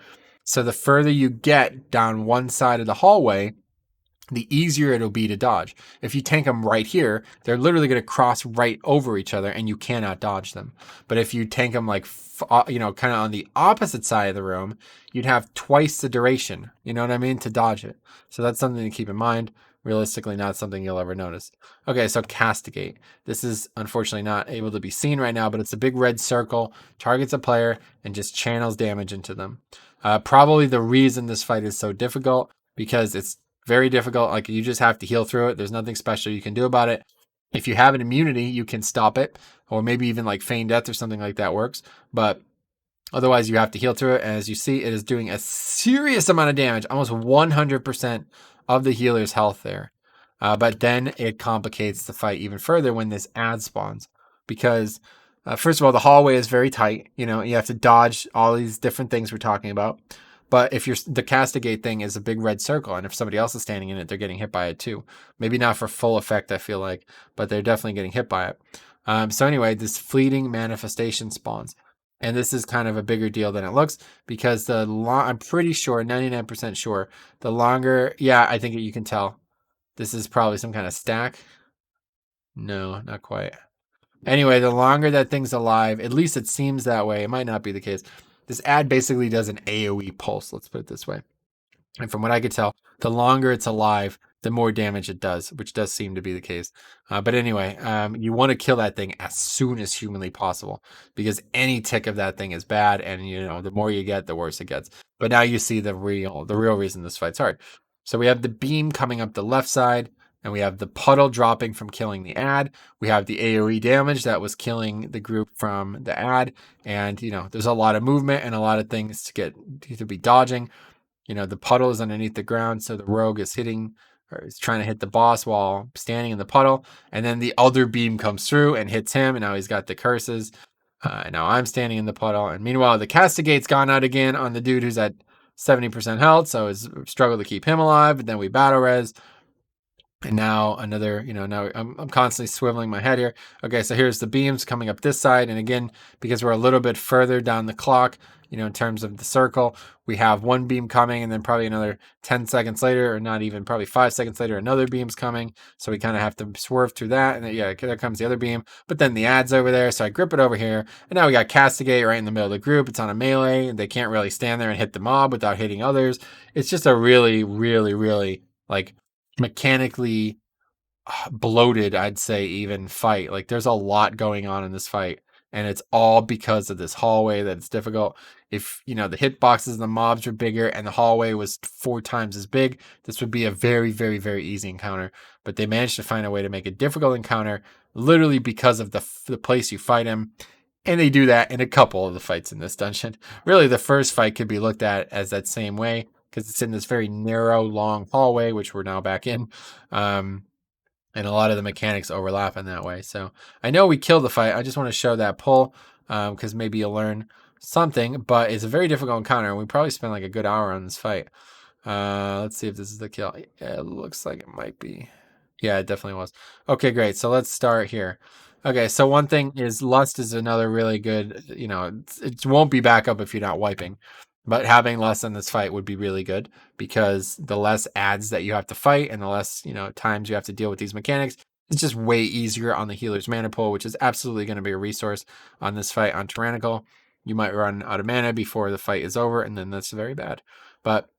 So the further you get down one side of the hallway, the easier it'll be to dodge. If you tank them right here, they're literally going to cross right over each other and you cannot dodge them. But if you tank them like, kind of on the opposite side of the room, you'd have twice the duration, you know what I mean, to dodge it. So that's something to keep in mind. Realistically, not something you'll ever notice. Okay, so Castigate. This is unfortunately not able to be seen right now, but it's a big red circle, targets a player, and just channels damage into them. Probably the reason this fight is so difficult, because it's very difficult. Like, you just have to heal through it. There's nothing special you can do about it. If you have an immunity, you can stop it, or maybe even like feign death or something like that works. But otherwise, you have to heal through it. And as you see, it is doing a serious amount of damage, almost 100% of the healer's health there. But then it complicates the fight even further when this ad spawns, because first of all, the hallway is very tight. You know, you have to dodge all these different things we're talking about. But if the Castigate thing is a big red circle, and if somebody else is standing in it, they're getting hit by it too. Maybe not for full effect, I feel like, but they're definitely getting hit by it. So anyway, this fleeting manifestation spawns. And this is kind of a bigger deal than it looks, because I'm pretty sure, 99% sure, the longer, yeah, I think you can tell. This is probably some kind of stack. No, not quite. Anyway, the longer that thing's alive, at least it seems that way. It might not be the case. This ad basically does an AoE pulse, let's put it this way. And from what I could tell, the longer it's alive, the more damage it does, which does seem to be the case. But anyway, you want to kill that thing as soon as humanly possible, because any tick of that thing is bad, and the more you get, the worse it gets. But now you see the real reason this fight's hard. So we have the beam coming up the left side, and we have the puddle dropping from killing the ad. We have the AoE damage that was killing the group from the ad, and there's a lot of movement and a lot of things to be dodging. The puddle is underneath the ground, so the rogue is trying to hit the boss while standing in the puddle, and then the other beam comes through and hits him, and now he's got the curses. And now I'm standing in the puddle, and meanwhile the Castigate's gone out again on the dude who's at 70% health, so it's a struggle to keep him alive. But then we battle res, and now another, now I'm constantly swiveling my head here. Okay, so here's the beams coming up this side, and again, because we're a little bit further down the clock, in terms of the circle, we have one beam coming, and then probably another 10 seconds later, or not even, probably 5 seconds later, another beam's coming. So we kind of have to swerve through that, and then, there comes the other beam. But then the ad's over there, so I grip it over here, and now we got Castigate right in the middle of the group. It's on a melee, and they can't really stand there and hit the mob without hitting others. It's just a really, really, really, like, mechanically bloated, I'd say, even fight. Like, there's a lot going on in this fight, and it's all because of this hallway that it's difficult. If the hitboxes and the mobs were bigger and the hallway was 4 times as big, this would be a very, very, very easy encounter. But they managed to find a way to make a difficult encounter, literally because of the place you fight him. And they do that in a couple of the fights in this dungeon. Really, the first fight could be looked at as that same way, because it's in this very narrow, long hallway, which we're now back in. And a lot of the mechanics overlap in that way. So I know we killed the fight. I just want to show that pull, because maybe you'll learn something. But it's a very difficult encounter, and we probably spent like a good hour on this fight. Let's see if this is the kill. Yeah, it looks like it might be. Yeah, it definitely was. Okay, great. So let's start here. Okay, so one thing is Lust is another really good, it won't be backup if you're not wiping, but having Lust in this fight would be really good because the less ads that you have to fight and the less, times you have to deal with these mechanics, it's just way easier on the healer's mana pool, which is absolutely going to be a resource on this fight on Tyrannical. You might run out of mana before the fight is over, and then that's very bad. But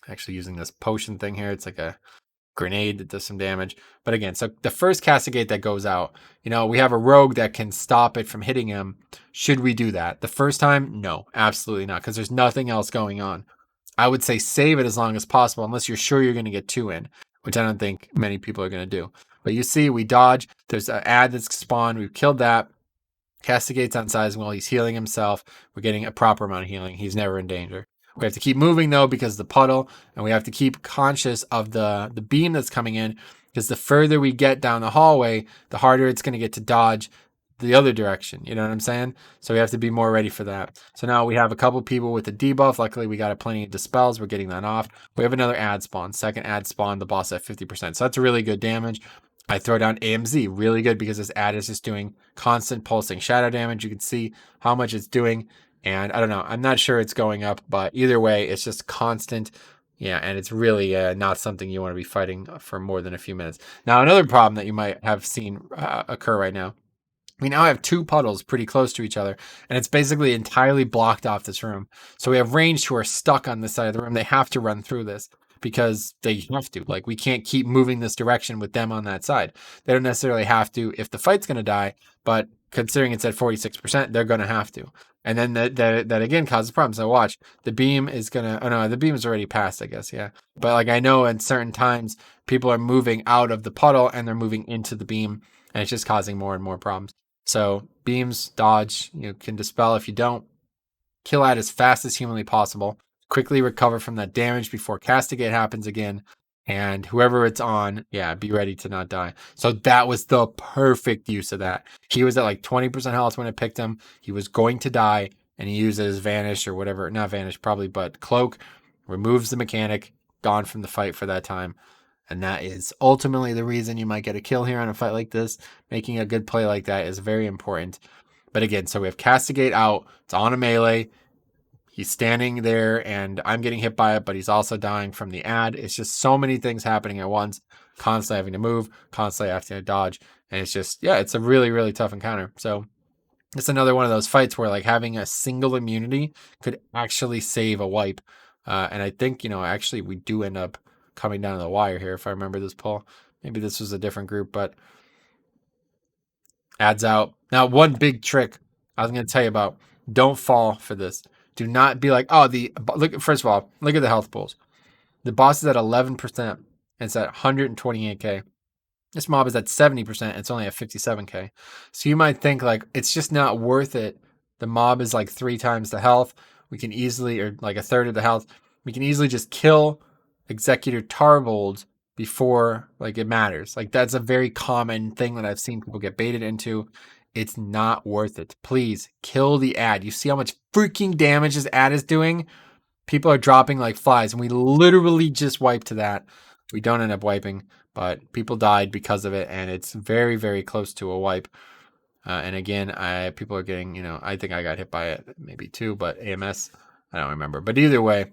actually using this potion thing here, it's like a grenade that does some damage. But again, so the first castigate that goes out, we have a rogue that can stop it from hitting him. Should we do that? The first time? No, absolutely not, because there's nothing else going on. I would say save it as long as possible, unless you're sure you're going to get 2 in, which I don't think many people are going to do. But you see, we dodge. There's an ad that's spawned. We've killed that. Castigate's on size while he's healing himself. We're getting a proper amount of healing. He's never in danger. We have to keep moving though because of the puddle, and we have to keep conscious of the beam that's coming in, because the further we get down the hallway, the harder it's going to get to dodge the other direction. You know what I'm saying? So we have to be more ready for that. So now we have a couple people with the debuff. Luckily, we got plenty of dispels. We're getting that off. We have another ad spawn. Second ad spawn, the boss at 50%. So that's really good damage. I throw down AMZ, really good because this ad is just doing constant pulsing shadow damage. You can see how much it's doing. And I don't know, I'm not sure it's going up, but either way, it's just constant. Yeah, and it's really not something you want to be fighting for more than a few minutes. Now, another problem that you might have seen occur right now, we now have 2 puddles pretty close to each other, and it's basically entirely blocked off this room. So we have ranged who are stuck on this side of the room. They have to run through this because they have to. Like, we can't keep moving this direction with them on that side. They don't necessarily have to if the fight's going to die, but considering it's at 46%, they're going to have to. And then that again causes problems. So watch, the beam is going to, oh no, the beam is already passed, I guess, yeah. But like, I know at certain times, people are moving out of the puddle and they're moving into the beam, and it's just causing more and more problems. So beams, dodge, you can dispel if you don't. Kill at as fast as humanly possible. Quickly recover from that damage before castigate happens again. And whoever it's on, yeah, be ready to not die. So that was the perfect use of that. He was at like 20% health when it picked him. He was going to die, and he uses Vanish or whatever. Not Vanish, probably, but Cloak. Removes the mechanic. Gone from the fight for that time. And that is ultimately the reason you might get a kill here on a fight like this. Making a good play like that is very important. But again, so we have Castigate out. It's on a melee. He's standing there, and I'm getting hit by it, but he's also dying from the ad. It's just so many things happening at once. Constantly having to move, constantly having to dodge. And it's just, yeah, it's a really, really tough encounter. So it's another one of those fights where like having a single immunity could actually save a wipe. And I think, actually we do end up coming down to the wire here, if I remember this pull. Maybe this was a different group, but adds out. Now, one big trick I was going to tell you about, don't fall for this. Do not be like, look, first of all, look at the health pools. The boss is at 11%, and it's at 128k. This mob is at 70%, and it's only at 57k. So you might think like, it's just not worth it. The mob is like 3 times the health. We can easily, or like a third of the health. We can easily just kill Executor Tarvold before like it matters. Like, that's a very common thing that I've seen people get baited into. It's not worth it. Please kill the ad. You see how much freaking damage this ad is doing? People are dropping like flies, and we literally just wiped to that. We don't end up wiping, but people died because of it, and it's very, very close to a wipe. And again, people are getting, I think I got hit by it maybe too, but AMS, I don't remember. But either way,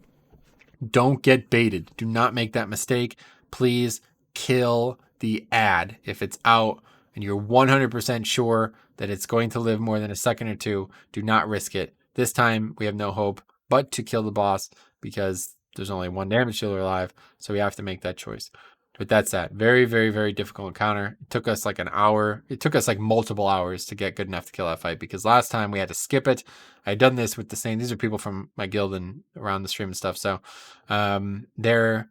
don't get baited. Do not make that mistake. Please kill the ad. If it's out and you're 100% sure that it's going to live more than a second or two, do not risk it. This time, we have no hope but to kill the boss because there's only 1 damage dealer alive, so we have to make that choice. But that's that. Very, very, very difficult encounter. It took us like an hour. It took us like multiple hours to get good enough to kill that fight, because last time we had to skip it. I had done this with the same. These are people from my guild and around the stream and stuff. So they're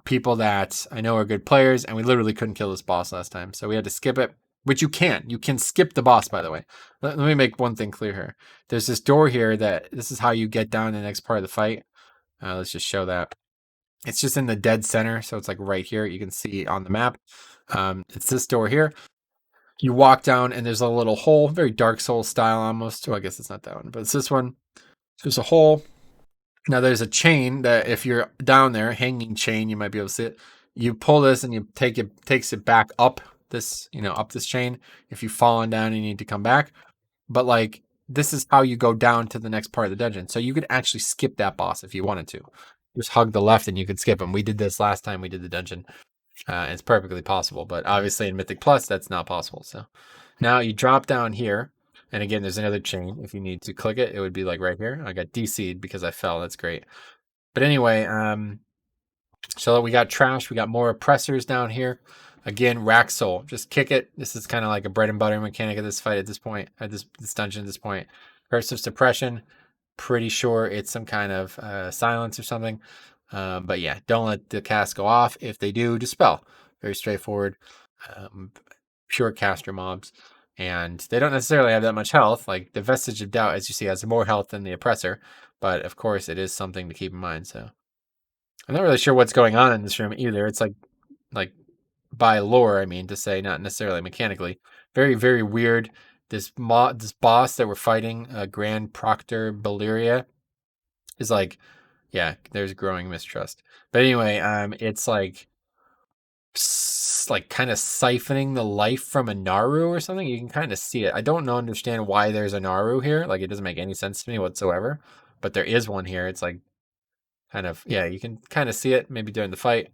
people that I know are good players, and we literally couldn't kill this boss last time. So we had to skip it, which you can. You can skip the boss, by the way. Let me make one thing clear here. There's this door here that this is how you get down to the next part of the fight. Let's just show that. It's just in the dead center, so it's like right here. You can see on the map. It's this door here. You walk down, and there's a little hole, very Dark Souls style almost. Oh, I guess it's not that one, but it's this one. There's a hole. Now there's a chain that if you're down there, hanging chain, you might be able to see it. You pull this and you takes it back up this, up this chain. If you've fallen down and you need to come back. But like this is how you go down to the next part of the dungeon. So you could actually skip that boss if you wanted to. Just hug the left and you could skip him. We did this last time we did the dungeon. It's perfectly possible, but obviously in Mythic Plus that's not possible. So now you drop down here, and again there's another chain. If you need to click it, it would be like right here. I got DC'd because I fell. That's great. But anyway, so we got trash. We got more oppressors down here. Again, rack soul. Just kick it. This is kind of like a bread and butter mechanic of this fight at this point, at this dungeon at this point. Curse of suppression. Pretty sure it's some kind of silence or something. But yeah, don't let the cast go off. If they do, dispel. Very straightforward. Pure caster mobs. And they don't necessarily have that much health. Like the Vestige of Doubt, as you see, has more health than the Oppressor. But of course, it is something to keep in mind. So I'm not really sure what's going on in this room either. It's like by lore, I mean to say, not necessarily mechanically. Very, very weird. This boss that we're fighting, Grand Proctor Valyria, is like, yeah, there's growing mistrust. But anyway, it's like kind of siphoning the life from a Naru or something. You can kind of see it. I don't understand why there's a Naru here. Like it doesn't make any sense to me whatsoever. But there is one here. It's like kind of, yeah, you can kind of see it maybe during the fight.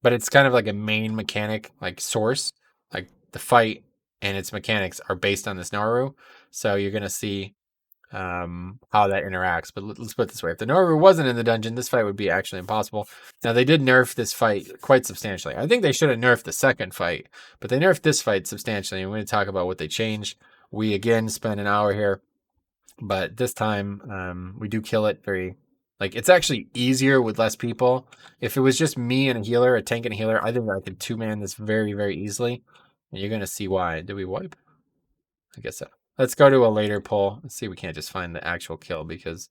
But it's kind of like a main mechanic, like source. Like the fight and its mechanics are based on this Naru. So you're going to see how that interacts. But let's put it this way. If the Naru wasn't in the dungeon, this fight would be actually impossible. Now, they did nerf this fight quite substantially. I think they should have nerfed the second fight, but they nerfed this fight substantially. And we're going to talk about what they changed. We, again, spent an hour here, but this time we do kill it very... Like, it's actually easier with less people. If it was just me and a healer, a tank and a healer, I think I could two-man this very, very easily. And you're going to see why. Did we wipe? I guess so. Let's go to a later poll. Let's see if we can't just find the actual kill because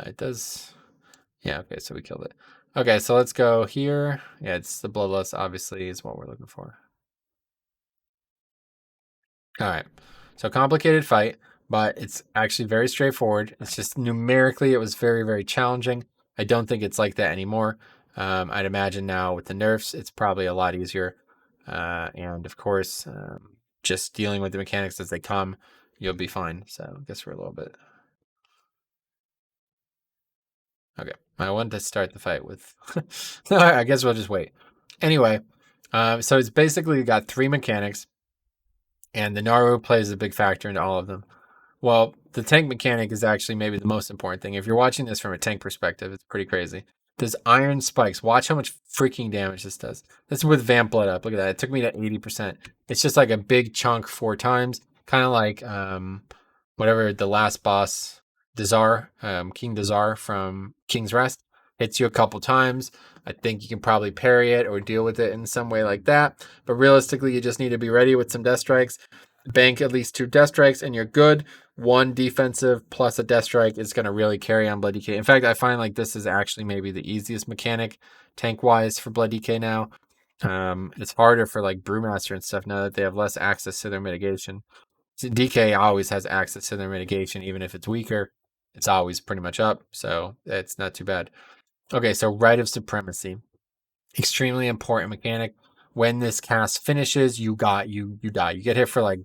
it does... Yeah, okay, so we killed it. Okay, so let's go here. Yeah, it's the Bloodlust, obviously, is what we're looking for. All right, so complicated fight, but it's actually very straightforward. It's just numerically, it was very, very challenging. I don't think it's like that anymore. I'd imagine now with the nerfs, it's probably a lot easier. And of course, just dealing with the mechanics as they come, you'll be fine. So I guess we're a little bit... Okay, I wanted to start the fight with... I guess we'll just wait. Anyway, so it's basically got three mechanics, and the Naru plays a big factor into all of them. Well, the tank mechanic is actually maybe the most important thing. If you're watching this from a tank perspective, it's pretty crazy. There's iron spikes. Watch how much freaking damage this does. This is with Vamp Blood up. Look at that. It took me to 80%. It's just like a big chunk 4 times. Kind of like whatever the last boss, Dazar, King Dazar from King's Rest, hits you a couple times. I think you can probably parry it or deal with it in some way like that. But realistically, you just need to be ready with some Death Strikes. Bank at least 2 Death Strikes and you're good. 1 defensive plus a Death Strike is going to really carry on Blood DK. In fact, I find like this is actually maybe the easiest mechanic tank-wise for Blood DK now. It's harder for like Brewmaster and stuff now that they have less access to their mitigation. DK always has access to their mitigation, even if it's weaker. It's always pretty much up, so it's not too bad. Okay, so Rite of Supremacy. Extremely important mechanic. When this cast finishes, you die. You get hit for like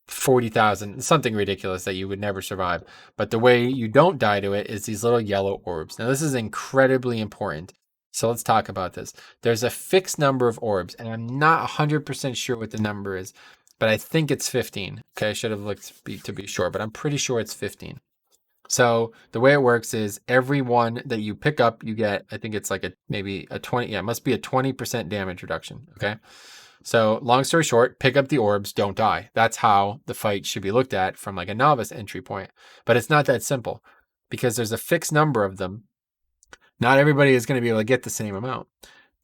40,000, something ridiculous that you would never survive. But the way you don't die to it is these little yellow orbs. Now, this is incredibly important. So let's talk about this. There's a fixed number of orbs, and I'm not 100% sure what the number is, but I think it's 15. Okay, I should have looked to be sure, but I'm pretty sure it's 15. So the way it works is every one that you pick up, you get, I think it's like maybe a 20, yeah, it must be a 20% damage reduction, okay? So long story short, pick up the orbs, don't die. That's how the fight should be looked at from like a novice entry point. But it's not that simple because there's a fixed number of them. Not everybody is going to be able to get the same amount.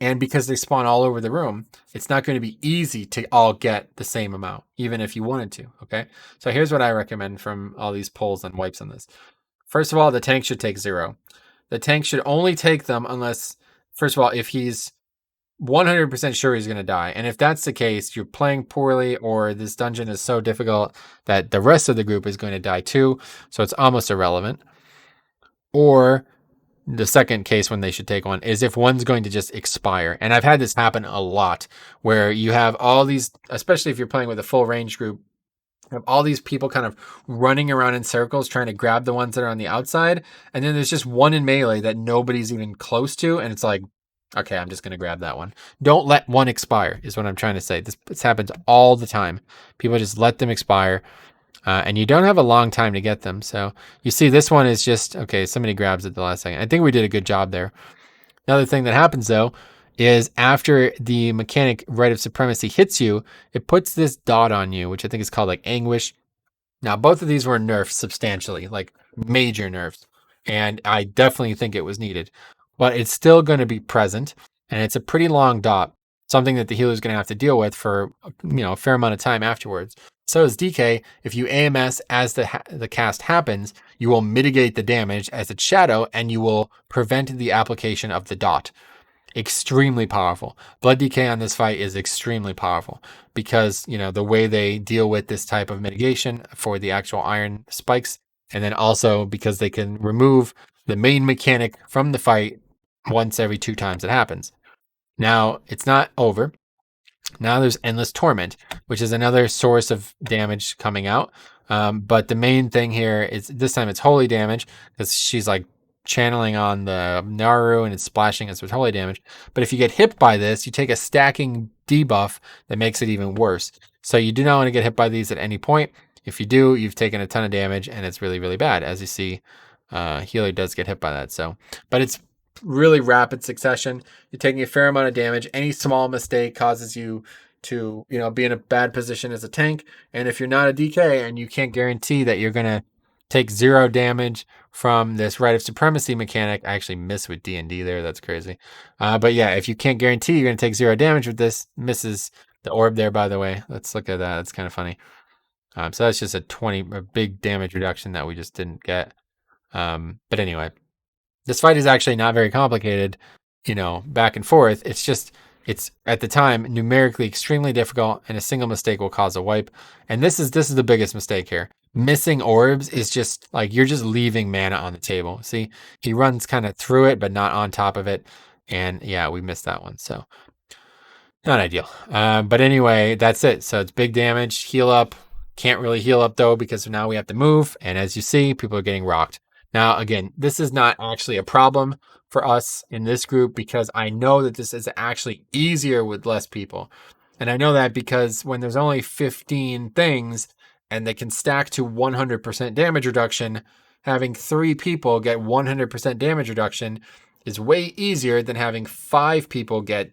And because they spawn all over the room, it's not going to be easy to all get the same amount, even if you wanted to, okay? So here's what I recommend from all these polls and wipes on this. First of all, the tank should take 0. The tank should only take them unless, first of all, if he's 100% sure he's going to die. And if that's the case, you're playing poorly or this dungeon is so difficult that the rest of the group is going to die too. So it's almost irrelevant. Or the second case when they should take one is if one's going to just expire. And I've had this happen a lot where you have all these, especially if you're playing with a full range group, you have all these people kind of running around in circles trying to grab the ones that are on the outside. And then there's just one in melee that nobody's even close to. And it's like, okay, I'm just going to grab that one. Don't let one expire is what I'm trying to say. This happens all the time. People just let them expire. And you don't have a long time to get them. So you see this one is just, okay, somebody grabs it the last second. I think we did a good job there. Another thing that happens though is after the mechanic Rite of Supremacy hits you, it puts this dot on you, which I think is called like Anguish. Now, both of these were nerfed substantially, like major nerfs. And I definitely think it was needed. But it's still going to be present. And it's a pretty long dot. Something that the healer is going to have to deal with for, a fair amount of time afterwards. So is DK. If you AMS as the cast happens, you will mitigate the damage as its shadow, and you will prevent the application of the dot. Extremely powerful. Blood DK on this fight is extremely powerful because, the way they deal with this type of mitigation for the actual iron spikes, and then also because they can remove the main mechanic from the fight once every 2 times it happens. Now, it's not over. Now there's Endless Torment, which is another source of damage coming out. But the main thing here is this time it's holy damage because she's like channeling on the Naru and it's splashing us with holy damage. But if you get hit by this, you take a stacking debuff that makes it even worse. So you do not want to get hit by these at any point. If you do, you've taken a ton of damage and it's really, really bad. As you see, healer does get hit by that. But it's really rapid succession. You're taking a fair amount of damage. Any small mistake causes you to, be in a bad position as a tank. And if you're not a DK and you can't guarantee that you're going to take 0 damage from this Rite of Supremacy mechanic, I actually missed with D&D there. That's crazy. But yeah, if you can't guarantee you're going to take 0 damage with this, misses the orb there, by the way. Let's look at that. That's kind of funny. So that's just a big damage reduction that we just didn't get. But anyway, this fight is actually not very complicated, back and forth. It's at the time numerically extremely difficult, and a single mistake will cause a wipe. And this is the biggest mistake here. Missing orbs is just like you're just leaving mana on the table. See, he runs kind of through it, but not on top of it. And yeah, we missed that one. So not ideal. But anyway, that's it. So it's big damage, heal up. Can't really heal up though, because now we have to move. And as you see, people are getting rocked. Now, again, this is not actually a problem for us in this group because I know that this is actually easier with less people. And I know that because when there's only 15 things and they can stack to 100% damage reduction, having 3 people get 100% damage reduction is way easier than having 5 people get,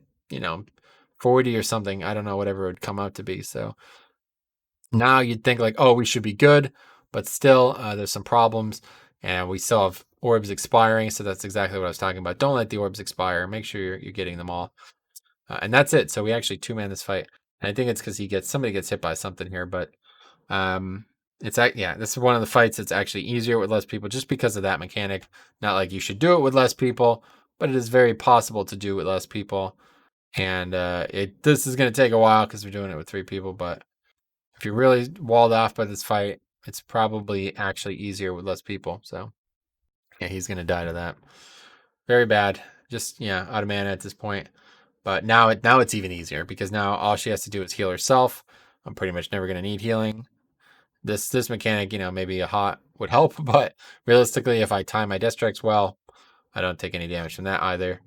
40 or something. I don't know, whatever it would come out to be. So now you'd think like, oh, we should be good, but still there's some problems. And we still have orbs expiring, so that's exactly what I was talking about. Don't let the orbs expire. Make sure you're getting them all. And that's it. So we actually 2-man this fight. And I think it's because somebody gets hit by something here, but this is one of the fights that's actually easier with less people just because of that mechanic. Not like you should do it with less people, but it is very possible to do with less people. And this is going to take a while because we're doing it with 3 people, but if you're really walled off by this fight, it's probably actually easier with less people. So yeah, he's going to die to that. Very bad. Just, out of mana at this point. But now it's even easier because now all she has to do is heal herself. I'm pretty much never going to need healing. This mechanic, maybe a hot would help, but realistically, if I time my death strikes well, I don't take any damage from that either.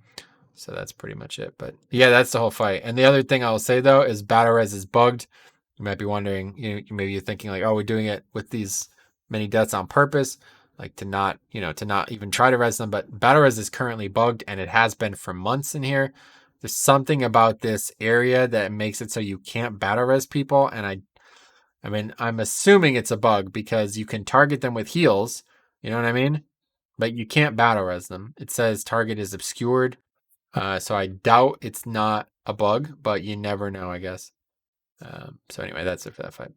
So that's pretty much it. But yeah, that's the whole fight. And the other thing I will say though is battle res is bugged. You might be wondering, maybe you're thinking like, oh, we're doing it with these many deaths on purpose, like to not even try to res them. But battle res is currently bugged, and it has been for months in here. There's something about this area that makes it so you can't battle res people, and I'm assuming it's a bug because you can target them with heals, you know what I mean? But you can't battle res them. It says target is obscured, so I doubt it's not a bug, but you never know, I guess. So anyway, that's it for that fight.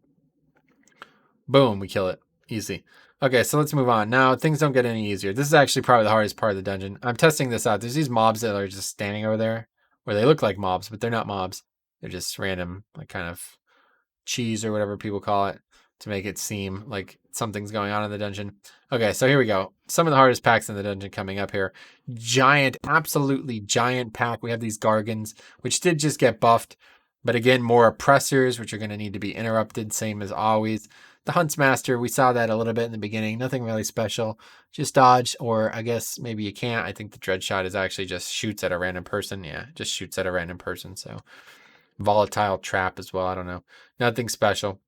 Boom, we kill it. Easy. Okay, so let's move on. Now, things don't get any easier. This is actually probably the hardest part of the dungeon. I'm testing this out. There's these mobs that are just standing over there, where they look like mobs, but they're not mobs. They're just random, like kind of cheese or whatever people call it. to make it seem like something's going on in the dungeon. Okay, so here we go. Some of the hardest packs in the dungeon coming up here. Giant, absolutely giant pack. We have these Gargans, which did just get buffed. But again, more oppressors, which are going to need to be interrupted, same as always. The Huntsmaster, we saw that a little bit in the beginning. Nothing really special. Just dodge, or I guess maybe you can't. I think the Dread Shot is actually just shoots at a random person. Yeah, just shoots at a random person. So volatile trap as well. I don't know. Nothing special.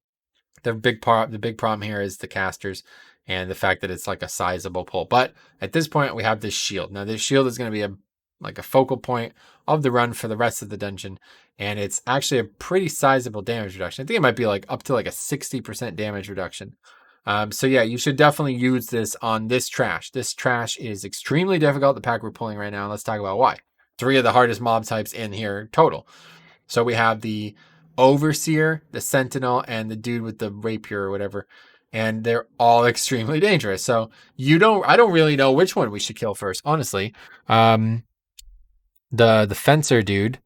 The big problem here is the casters and the fact that it's like a sizable pull. But at this point, we have this shield. Now, this shield is going to be like a focal point of the run for the rest of the dungeon, and it's actually a pretty sizable damage reduction. I think it might be like up to like a 60% damage reduction. So yeah, you should definitely use this on this trash. This trash is extremely difficult, the pack we're pulling right now. Let's talk about why. 3 of the hardest mob types in here total. So we have the Overseer, the Sentinel, and the dude with the rapier or whatever. And they're all extremely dangerous. So I don't really know which one we should kill first, honestly. The Fencer dude,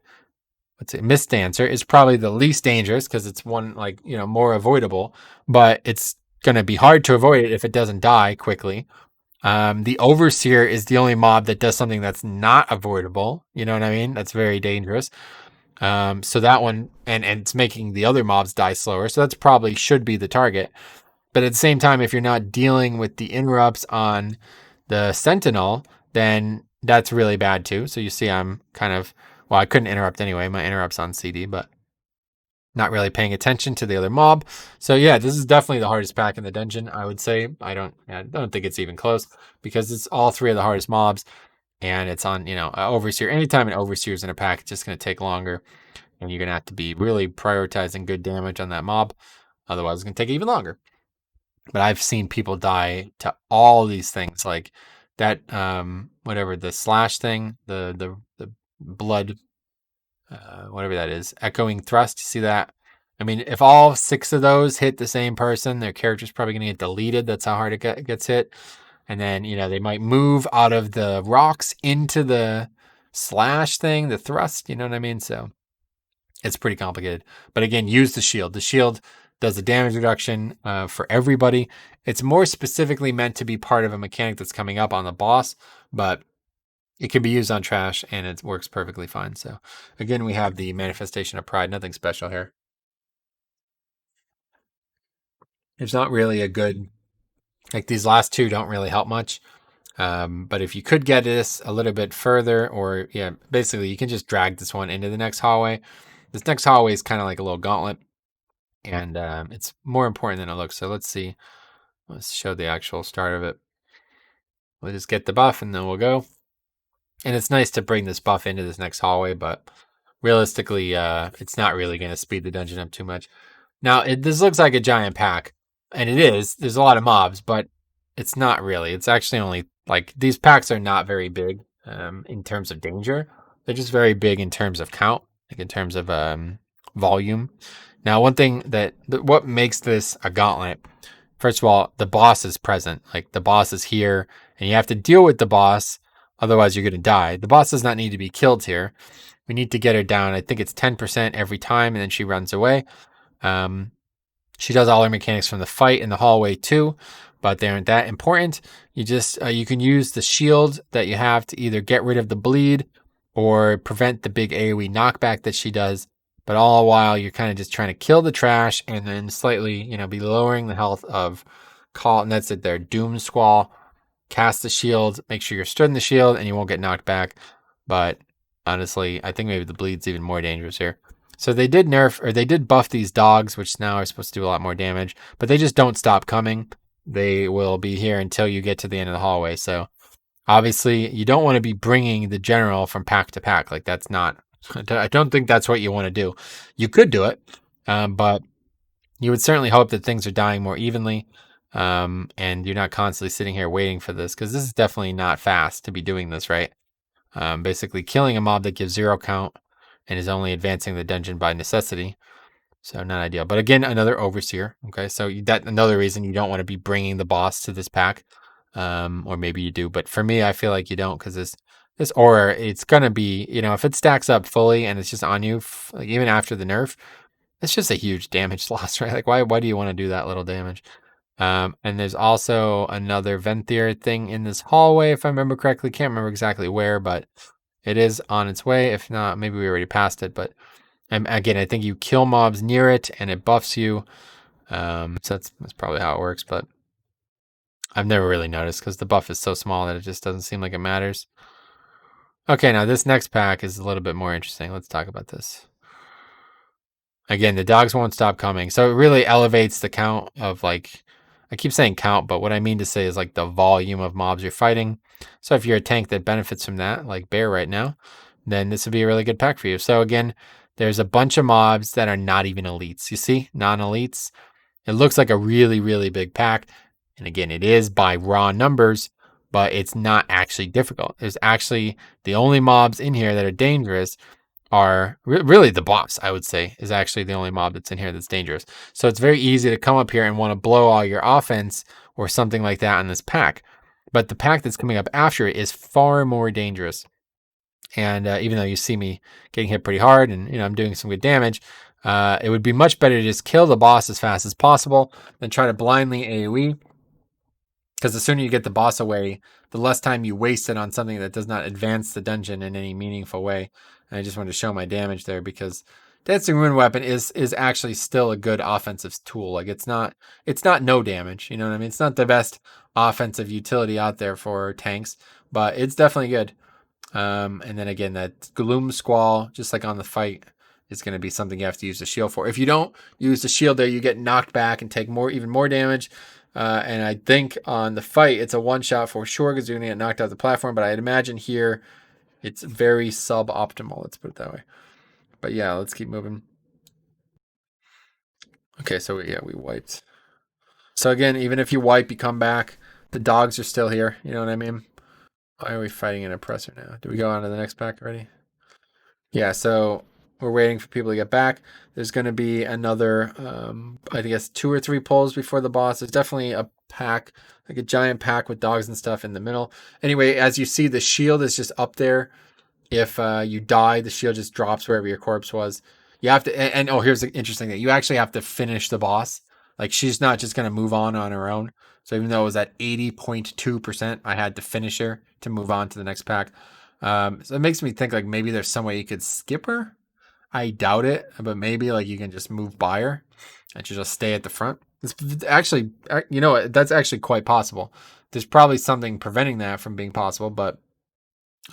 Mist Dancer, is probably the least dangerous because it's one, like, more avoidable, but it's going to be hard to avoid it if it doesn't die quickly. The Overseer is the only mob that does something that's not avoidable. You know what I mean? That's very dangerous. So that one, and it's making the other mobs die slower. So that's probably should be the target. But at the same time, if you're not dealing with the interrupts on the Sentinel, then that's really bad too. So you see I'm I couldn't interrupt anyway. My interrupt's on CD, but not really paying attention to the other mob. So yeah, this is definitely the hardest pack in the dungeon, I would say. I don't think it's even close because it's all 3 of the hardest mobs. And it's on, Overseer. Anytime an Overseer is in a pack, it's just going to take longer. And you're going to have to be really prioritizing good damage on that mob. Otherwise, it's going to take even longer. But I've seen people die to all these things. Like that, the slash thing, the blood, whatever that is. Echoing Thrust, you see that? I mean, if all 6 of those hit the same person, their character's probably going to get deleted. That's how hard it gets hit. And then, they might move out of the rocks into the slash thing, the thrust, you know what I mean? So it's pretty complicated. But again, use the shield. The shield does the damage reduction for everybody. It's more specifically meant to be part of a mechanic that's coming up on the boss, but it can be used on trash and it works perfectly fine. So again, we have the Manifestation of Pride. Nothing special here. It's not really a good... Like these last 2 don't really help much. But if you could get this a little bit further, or basically you can just drag this one into the next hallway. This next hallway is kind of like a little gauntlet, and it's more important than it looks. So let's see. Let's show the actual start of it. We'll just get the buff and then we'll go. And it's nice to bring this buff into this next hallway, but realistically, it's not really going to speed the dungeon up too much. Now, this looks like a giant pack. And it is. There's a lot of mobs, but it's not really. It's actually only like these packs are not very big in terms of danger. They're just very big in terms of count, like in terms of volume. Now, one thing what makes this a gauntlet, first of all, the boss is present. Like the boss is here, and you have to deal with the boss. Otherwise, you're going to die. The boss does not need to be killed here. We need to get her down. I think it's 10% every time, and then she runs away. She does all her mechanics from the fight in the hallway too, but they aren't that important. You just you can use the shield that you have to either get rid of the bleed or prevent the big AoE knockback that she does. But all the while, you're kind of just trying to kill the trash and then slightly, be lowering the health of Call. And that's it there. Doom Squall. Cast the shield. Make sure you're stood in the shield and you won't get knocked back. But honestly, I think maybe the bleed's even more dangerous here. So they did buff these dogs, which now are supposed to do a lot more damage, but they just don't stop coming. They will be here until you get to the end of the hallway. So obviously you don't want to be bringing the general from pack to pack. Like that's not, I don't think that's what you want to do. You could do it, but you would certainly hope that things are dying more evenly. And you're not constantly sitting here waiting for this, because this is definitely not fast to be doing this, right? Basically killing a mob that gives 0 count and is only advancing the dungeon by necessity. So not ideal. But again, another Overseer. Okay, so that another reason you don't want to be bringing the boss to this pack. Or maybe you do. But for me, I feel like you don't, because this aura, it's going to be, if it stacks up fully and it's just on you, like even after the nerf, It's just a huge damage loss, right? Like, why do you want to do that little damage? And there's also another Venthyr thing in this hallway, if I remember correctly. Can't remember exactly where, but it is on its way. If not, maybe we already passed it. But again, I think you kill mobs near it and it buffs you. So that's probably how it works. But I've never really noticed because the buff is so small that it just doesn't seem like it matters. Okay, now this next pack is a little bit more interesting. Let's talk about this. Again, the dogs won't stop coming. So it really elevates the count of, like, I keep saying count, but what I mean to say is like the volume of mobs you're fighting. So if you're a tank that benefits from that, like Bear right now, then this would be a really good pack for you. So again, there's a bunch of mobs that are not even elites. You see, non-elites. It looks like a really, really big pack. And again, it is by raw numbers, but it's not actually difficult. There's actually the only mobs in here that are dangerous are really the boss, I would say, is actually the only mob that's in here that's dangerous. So it's very easy to come up here and want to blow all your offense or something like that on this pack. But the pack that's coming up after it is far more dangerous. And even though you see me getting hit pretty hard and I'm doing some good damage, it would be much better to just kill the boss as fast as possible than try to blindly AoE. Because the sooner you get the boss away, the less time you waste it on something that does not advance the dungeon in any meaningful way. And I just wanted to show my damage there because Dancing Rune Weapon is actually still a good offensive tool. Like it's not no damage. You know what I mean? It's not the best offensive utility out there for tanks, but it's definitely good. And then again, that Gloom Squall, just like on the fight, is going to be something you have to use the shield for. If you don't use the shield there, you get knocked back and take even more damage. And I think on the fight, it's a one-shot for sure because you're going to get knocked out the platform. But I'd imagine here it's very suboptimal. Let's put it that way. But yeah, let's keep moving. Okay, so yeah, we wiped. So again, even if you wipe, you come back. The dogs are still here. You know what I mean? Why are we fighting an oppressor now? Do we go on to the next pack already? Yeah, so we're waiting for people to get back. There's going to be another, I guess, 2 or 3 pulls before the boss. There's definitely a pack, like a giant pack with dogs and stuff in the middle. Anyway, as you see, the shield is just up there. If you die, the shield just drops wherever your corpse was. You have to, and oh, here's the interesting thing. You actually have to finish the boss. Like, she's not just going to move on her own. So even though it was at 80.2%, I had to finish her to move on to the next pack. So it makes me think like maybe there's some way you could skip her. I doubt it, but maybe like you can just move by her and she'll just stay at the front. It's actually, that's actually quite possible. There's probably something preventing that from being possible, but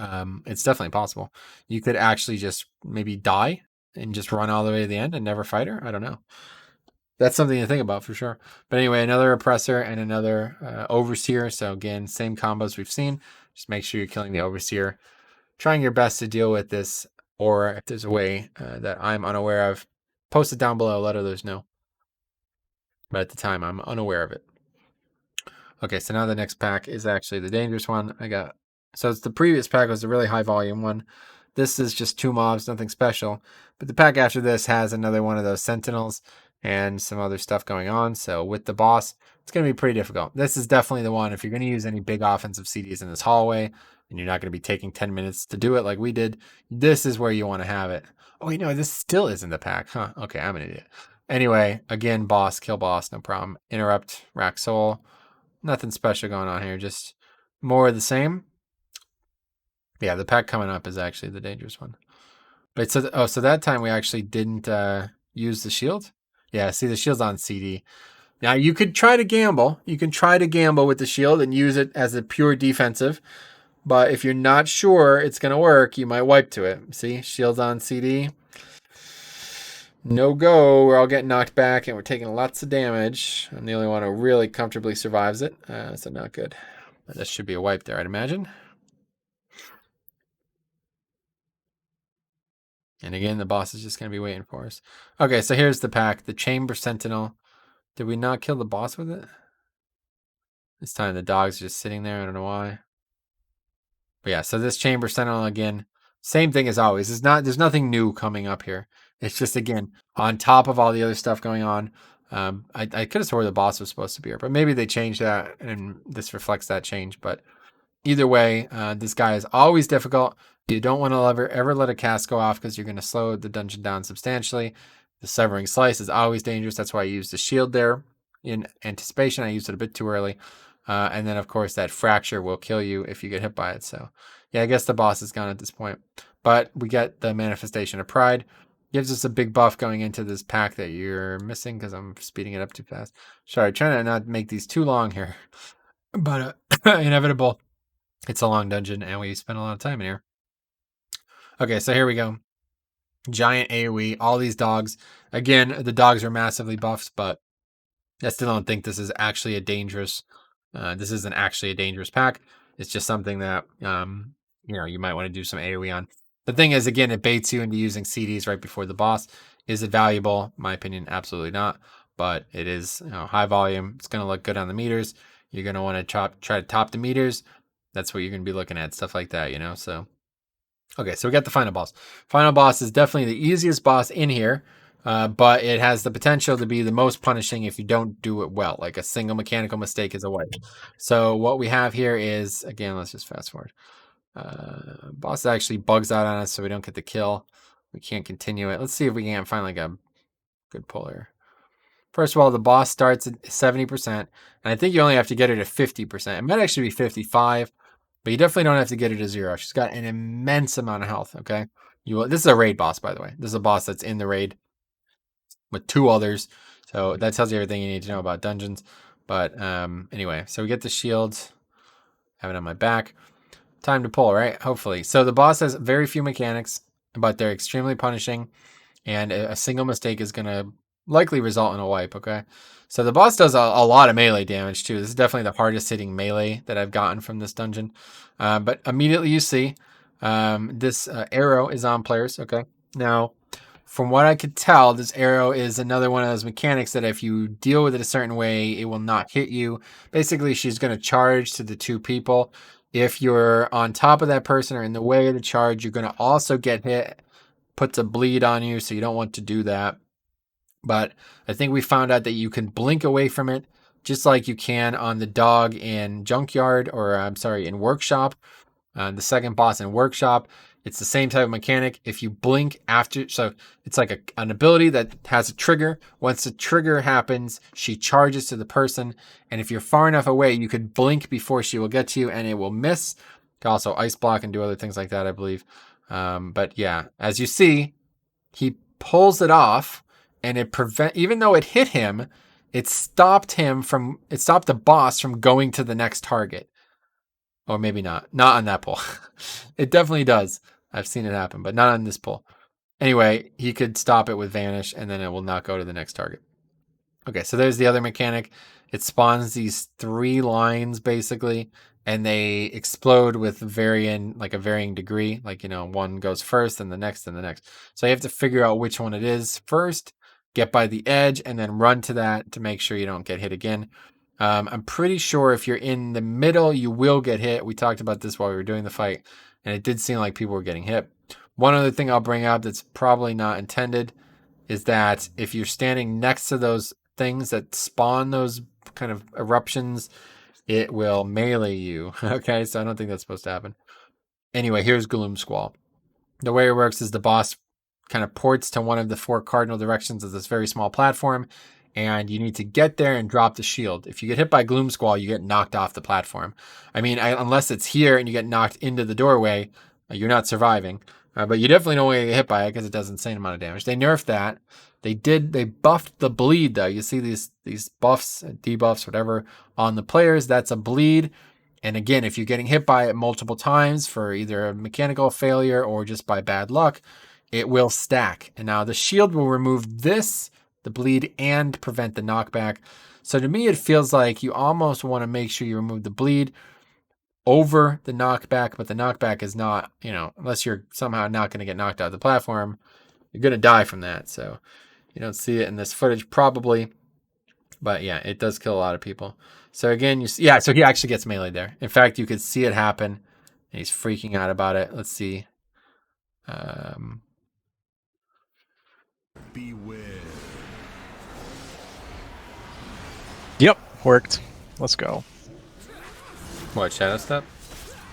it's definitely possible. You could actually just maybe die and just run all the way to the end and never fight her. I don't know. That's something to think about for sure. But anyway, another oppressor and another overseer. So again, same combos we've seen. Just make sure you're killing the overseer. Trying your best to deal with this, or if there's a way that I'm unaware of, post it down below. Let others know. But at the time, I'm unaware of it. Okay, so now the next pack is actually the dangerous one. So it's the previous pack was the really high volume one. This is just 2 mobs, nothing special. But the pack after this has another one of those sentinels and some other stuff going on. So with the boss, it's going to be pretty difficult. This is definitely the one. If you're going to use any big offensive CDs in this hallway, and you're not going to be taking 10 minutes to do it like we did, this is where you want to have it. Oh, this still isn't the pack, huh? Okay, I'm an idiot. Anyway, again, boss, kill boss, no problem. Interrupt, rack soul. Nothing special going on here, just more of the same. Yeah, the pack coming up is actually the dangerous one. But so that time we actually didn't use the shield. Yeah, see, the shield's on CD. Now you could try to gamble. You can try to gamble with the shield and use it as a pure defensive. But if you're not sure it's going to work, you might wipe to it. See, shield's on CD. No go. We're all getting knocked back and we're taking lots of damage. I'm the only one who really comfortably survives it. So not good. But this should be a wipe there, I'd imagine. And again, the boss is just going to be waiting for us. Okay, so here's the pack. The Chamber Sentinel. Did we not kill the boss with it? This time the dog's just sitting there. I don't know why. But yeah, so this Chamber Sentinel again, same thing as always. There's nothing new coming up here. It's just, again, on top of all the other stuff going on. I could have swore the boss was supposed to be here, but maybe they changed that and this reflects that change. But either way, this guy is always difficult. You don't want to ever let a cast go off because you're going to slow the dungeon down substantially. The Severing Slice is always dangerous. That's why I used the shield there in anticipation. I used it a bit too early. And then, of course, that Fracture will kill you if you get hit by it. So, yeah, I guess the boss is gone at this point. But we get the Manifestation of Pride. Gives us a big buff going into this pack that you're missing because I'm speeding it up too fast. Sorry, trying to not make these too long here. But inevitable. It's a long dungeon, and we spent a lot of time in here. Okay, so here we go. Giant AoE, all these dogs. Again, the dogs are massively buffed, but I still don't think this is actually a dangerous... this isn't actually a dangerous pack. It's just something that, you might want to do some AoE on. The thing is, again, it baits you into using CDs right before the boss. Is it valuable? In my opinion, absolutely not. But it is high volume. It's going to look good on the meters. You're going to want to try to top the meters. That's what you're going to be looking at, stuff like that, So, okay, so we got the final boss. Final boss is definitely the easiest boss in here, but it has the potential to be the most punishing if you don't do it well. Like a single mechanical mistake is a wipe. So what we have here is, again, let's just fast forward. Boss actually bugs out on us, so we don't get the kill. We can't continue it. Let's see if we can't find like a good pull here. First of all, the boss starts at 70%, and I think you only have to get her to 50%. It might actually be 55, but you definitely don't have to get her to 0. She's got an immense amount of health, okay? This is a raid boss, by the way. This is a boss that's in the raid with 2 others, so that tells you everything you need to know about dungeons. But anyway, so we get the shield. Have it on my back. Time to pull, right? Hopefully. So the boss has very few mechanics, but they're extremely punishing, and a single mistake is going to likely result in a wipe, okay? So the boss does a lot of melee damage, too. This is definitely the hardest hitting melee that I've gotten from this dungeon. But immediately you see this arrow is on players, okay? Now, from what I could tell, this arrow is another one of those mechanics that if you deal with it a certain way, it will not hit you. Basically, she's going to charge to the 2 people. If you're on top of that person or in the way of the charge, you're going to also get hit, puts a bleed on you, so you don't want to do that. But I think we found out that you can blink away from it, just like you can on the dog in Junkyard, or I'm sorry, in Workshop. The second boss in Workshop, it's the same type of mechanic. If you blink after, so it's like an ability that has a trigger. Once the trigger happens, she charges to the person, and if you're far enough away, you could blink before she will get to you, and it will miss. You can also ice block and do other things like that, I believe. But yeah, as you see, he pulls it off, and even though it hit him, it stopped the boss from going to the next target. Or maybe not on that pull. It definitely does. I've seen it happen, but not on this pull. Anyway, he could stop it with Vanish, and then it will not go to the next target. Okay, so there's the other mechanic. It spawns these 3 lines, basically, and they explode with a varying degree. Like, one goes first, and the next, and the next. So you have to figure out which one it is first, get by the edge, and then run to that to make sure you don't get hit again. I'm pretty sure if you're in the middle, you will get hit. We talked about this while we were doing the fight, and it did seem like people were getting hit. One other thing I'll bring up that's probably not intended is that if you're standing next to those things that spawn those kind of eruptions, it will melee you. Okay, so I don't think that's supposed to happen. Anyway, here's Gloom Squall. The way it works is the boss kind of ports to one of the 4 cardinal directions of this very small platform, and you need to get there and drop the shield. If you get hit by Gloom Squall, you get knocked off the platform. I mean, unless it's here and you get knocked into the doorway, you're not surviving. But you definitely don't want to get hit by it because it does an insane amount of damage. They nerfed that. They buffed the bleed, though. You see these buffs, debuffs, whatever, on the players. That's a bleed. And again, if you're getting hit by it multiple times for either a mechanical failure or just by bad luck, it will stack. And now the shield will remove this, the bleed, and prevent the knockback. So to me, it feels like you almost want to make sure you remove the bleed over the knockback, but the knockback is not, unless you're somehow not going to get knocked out of the platform, you're going to die from that. So you don't see it in this footage probably, but yeah, it does kill a lot of people. So again, so he actually gets melee there. In fact, you could see it happen, and he's freaking out about it. Let's see. Beware. Yep, worked. Let's go. What, Shadow Step?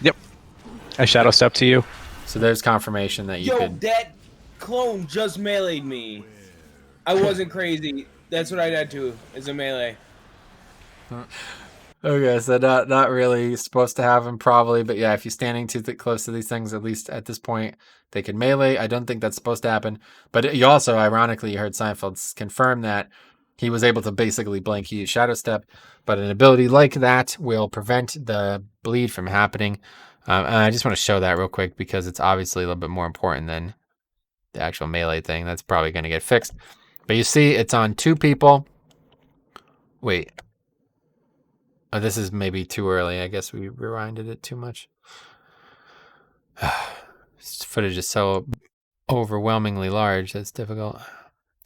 Yep. I Shadow Step to you. So there's confirmation that you could... that clone just meleeed me. I wasn't crazy. That's what I did too, is a melee. Okay, so not really supposed to happen probably, but yeah, if you're standing too close to these things, at least at this point, they can melee. I don't think that's supposed to happen. But you also, ironically, you heard Seinfeld confirm that he was able to basically blank use Shadow Step, but an ability like that will prevent the bleed from happening. And I just want to show that real quick because it's obviously a little bit more important than the actual melee thing. That's probably going to get fixed. But you see, it's on 2 people. Wait. Oh, this is maybe too early. I guess we rewinded it too much. This footage is so overwhelmingly large. That's difficult.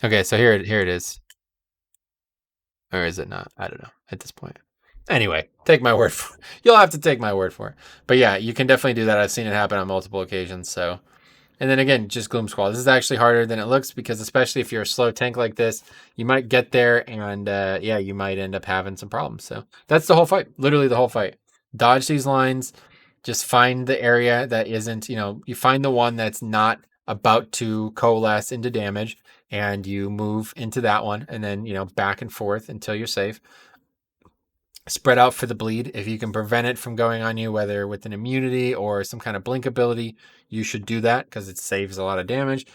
Okay, so here it is. Or is it not? I don't know at this point. Anyway, take my word for it. You'll have to take my word for it. But yeah, you can definitely do that. I've seen it happen on multiple occasions. So, and then again, just Gloom Squall. This is actually harder than it looks because especially if you're a slow tank like this, you might get there and yeah, you might end up having some problems. So that's the whole fight. Literally the whole fight. Dodge these lines. Just find the area that isn't, you find the one that's not about to coalesce into damage and you move into that one and then, back and forth until you're safe. Spread out for the bleed. If you can prevent it from going on you, whether with an immunity or some kind of blink ability, you should do that because it saves a lot of damage.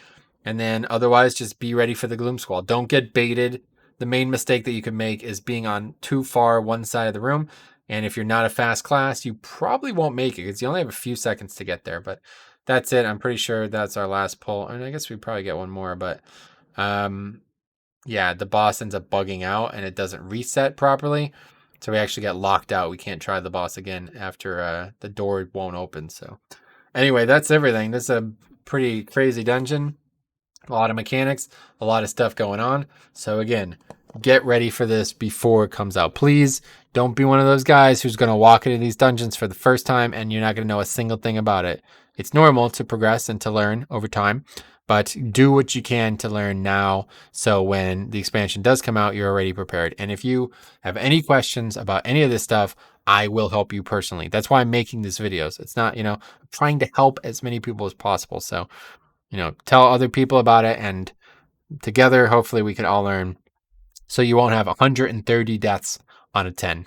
And then otherwise, just be ready for the Gloom Squall. Don't get baited. The main mistake that you can make is being on too far one side of the room. And if you're not a fast class, you probably won't make it because you only have a few seconds to get there. But that's it. I'm pretty sure that's our last pull. And I guess we probably get one more. But yeah, the boss ends up bugging out and it doesn't reset properly. So we actually get locked out. We can't try the boss again after the door won't open. So anyway, that's everything. This is a pretty crazy dungeon. A lot of mechanics, a lot of stuff going on. So again, get ready for this before it comes out. Please don't be one of those guys who's going to walk into these dungeons for the first time and you're not going to know a single thing about it. It's normal to progress and to learn over time, but do what you can to learn now so when the expansion does come out, you're already prepared. And if you have any questions about any of this stuff, I will help you personally. That's why I'm making these videos. It's not, I'm trying to help as many people as possible. So, tell other people about it and together, hopefully we can all learn so you won't have 130 deaths on a 10.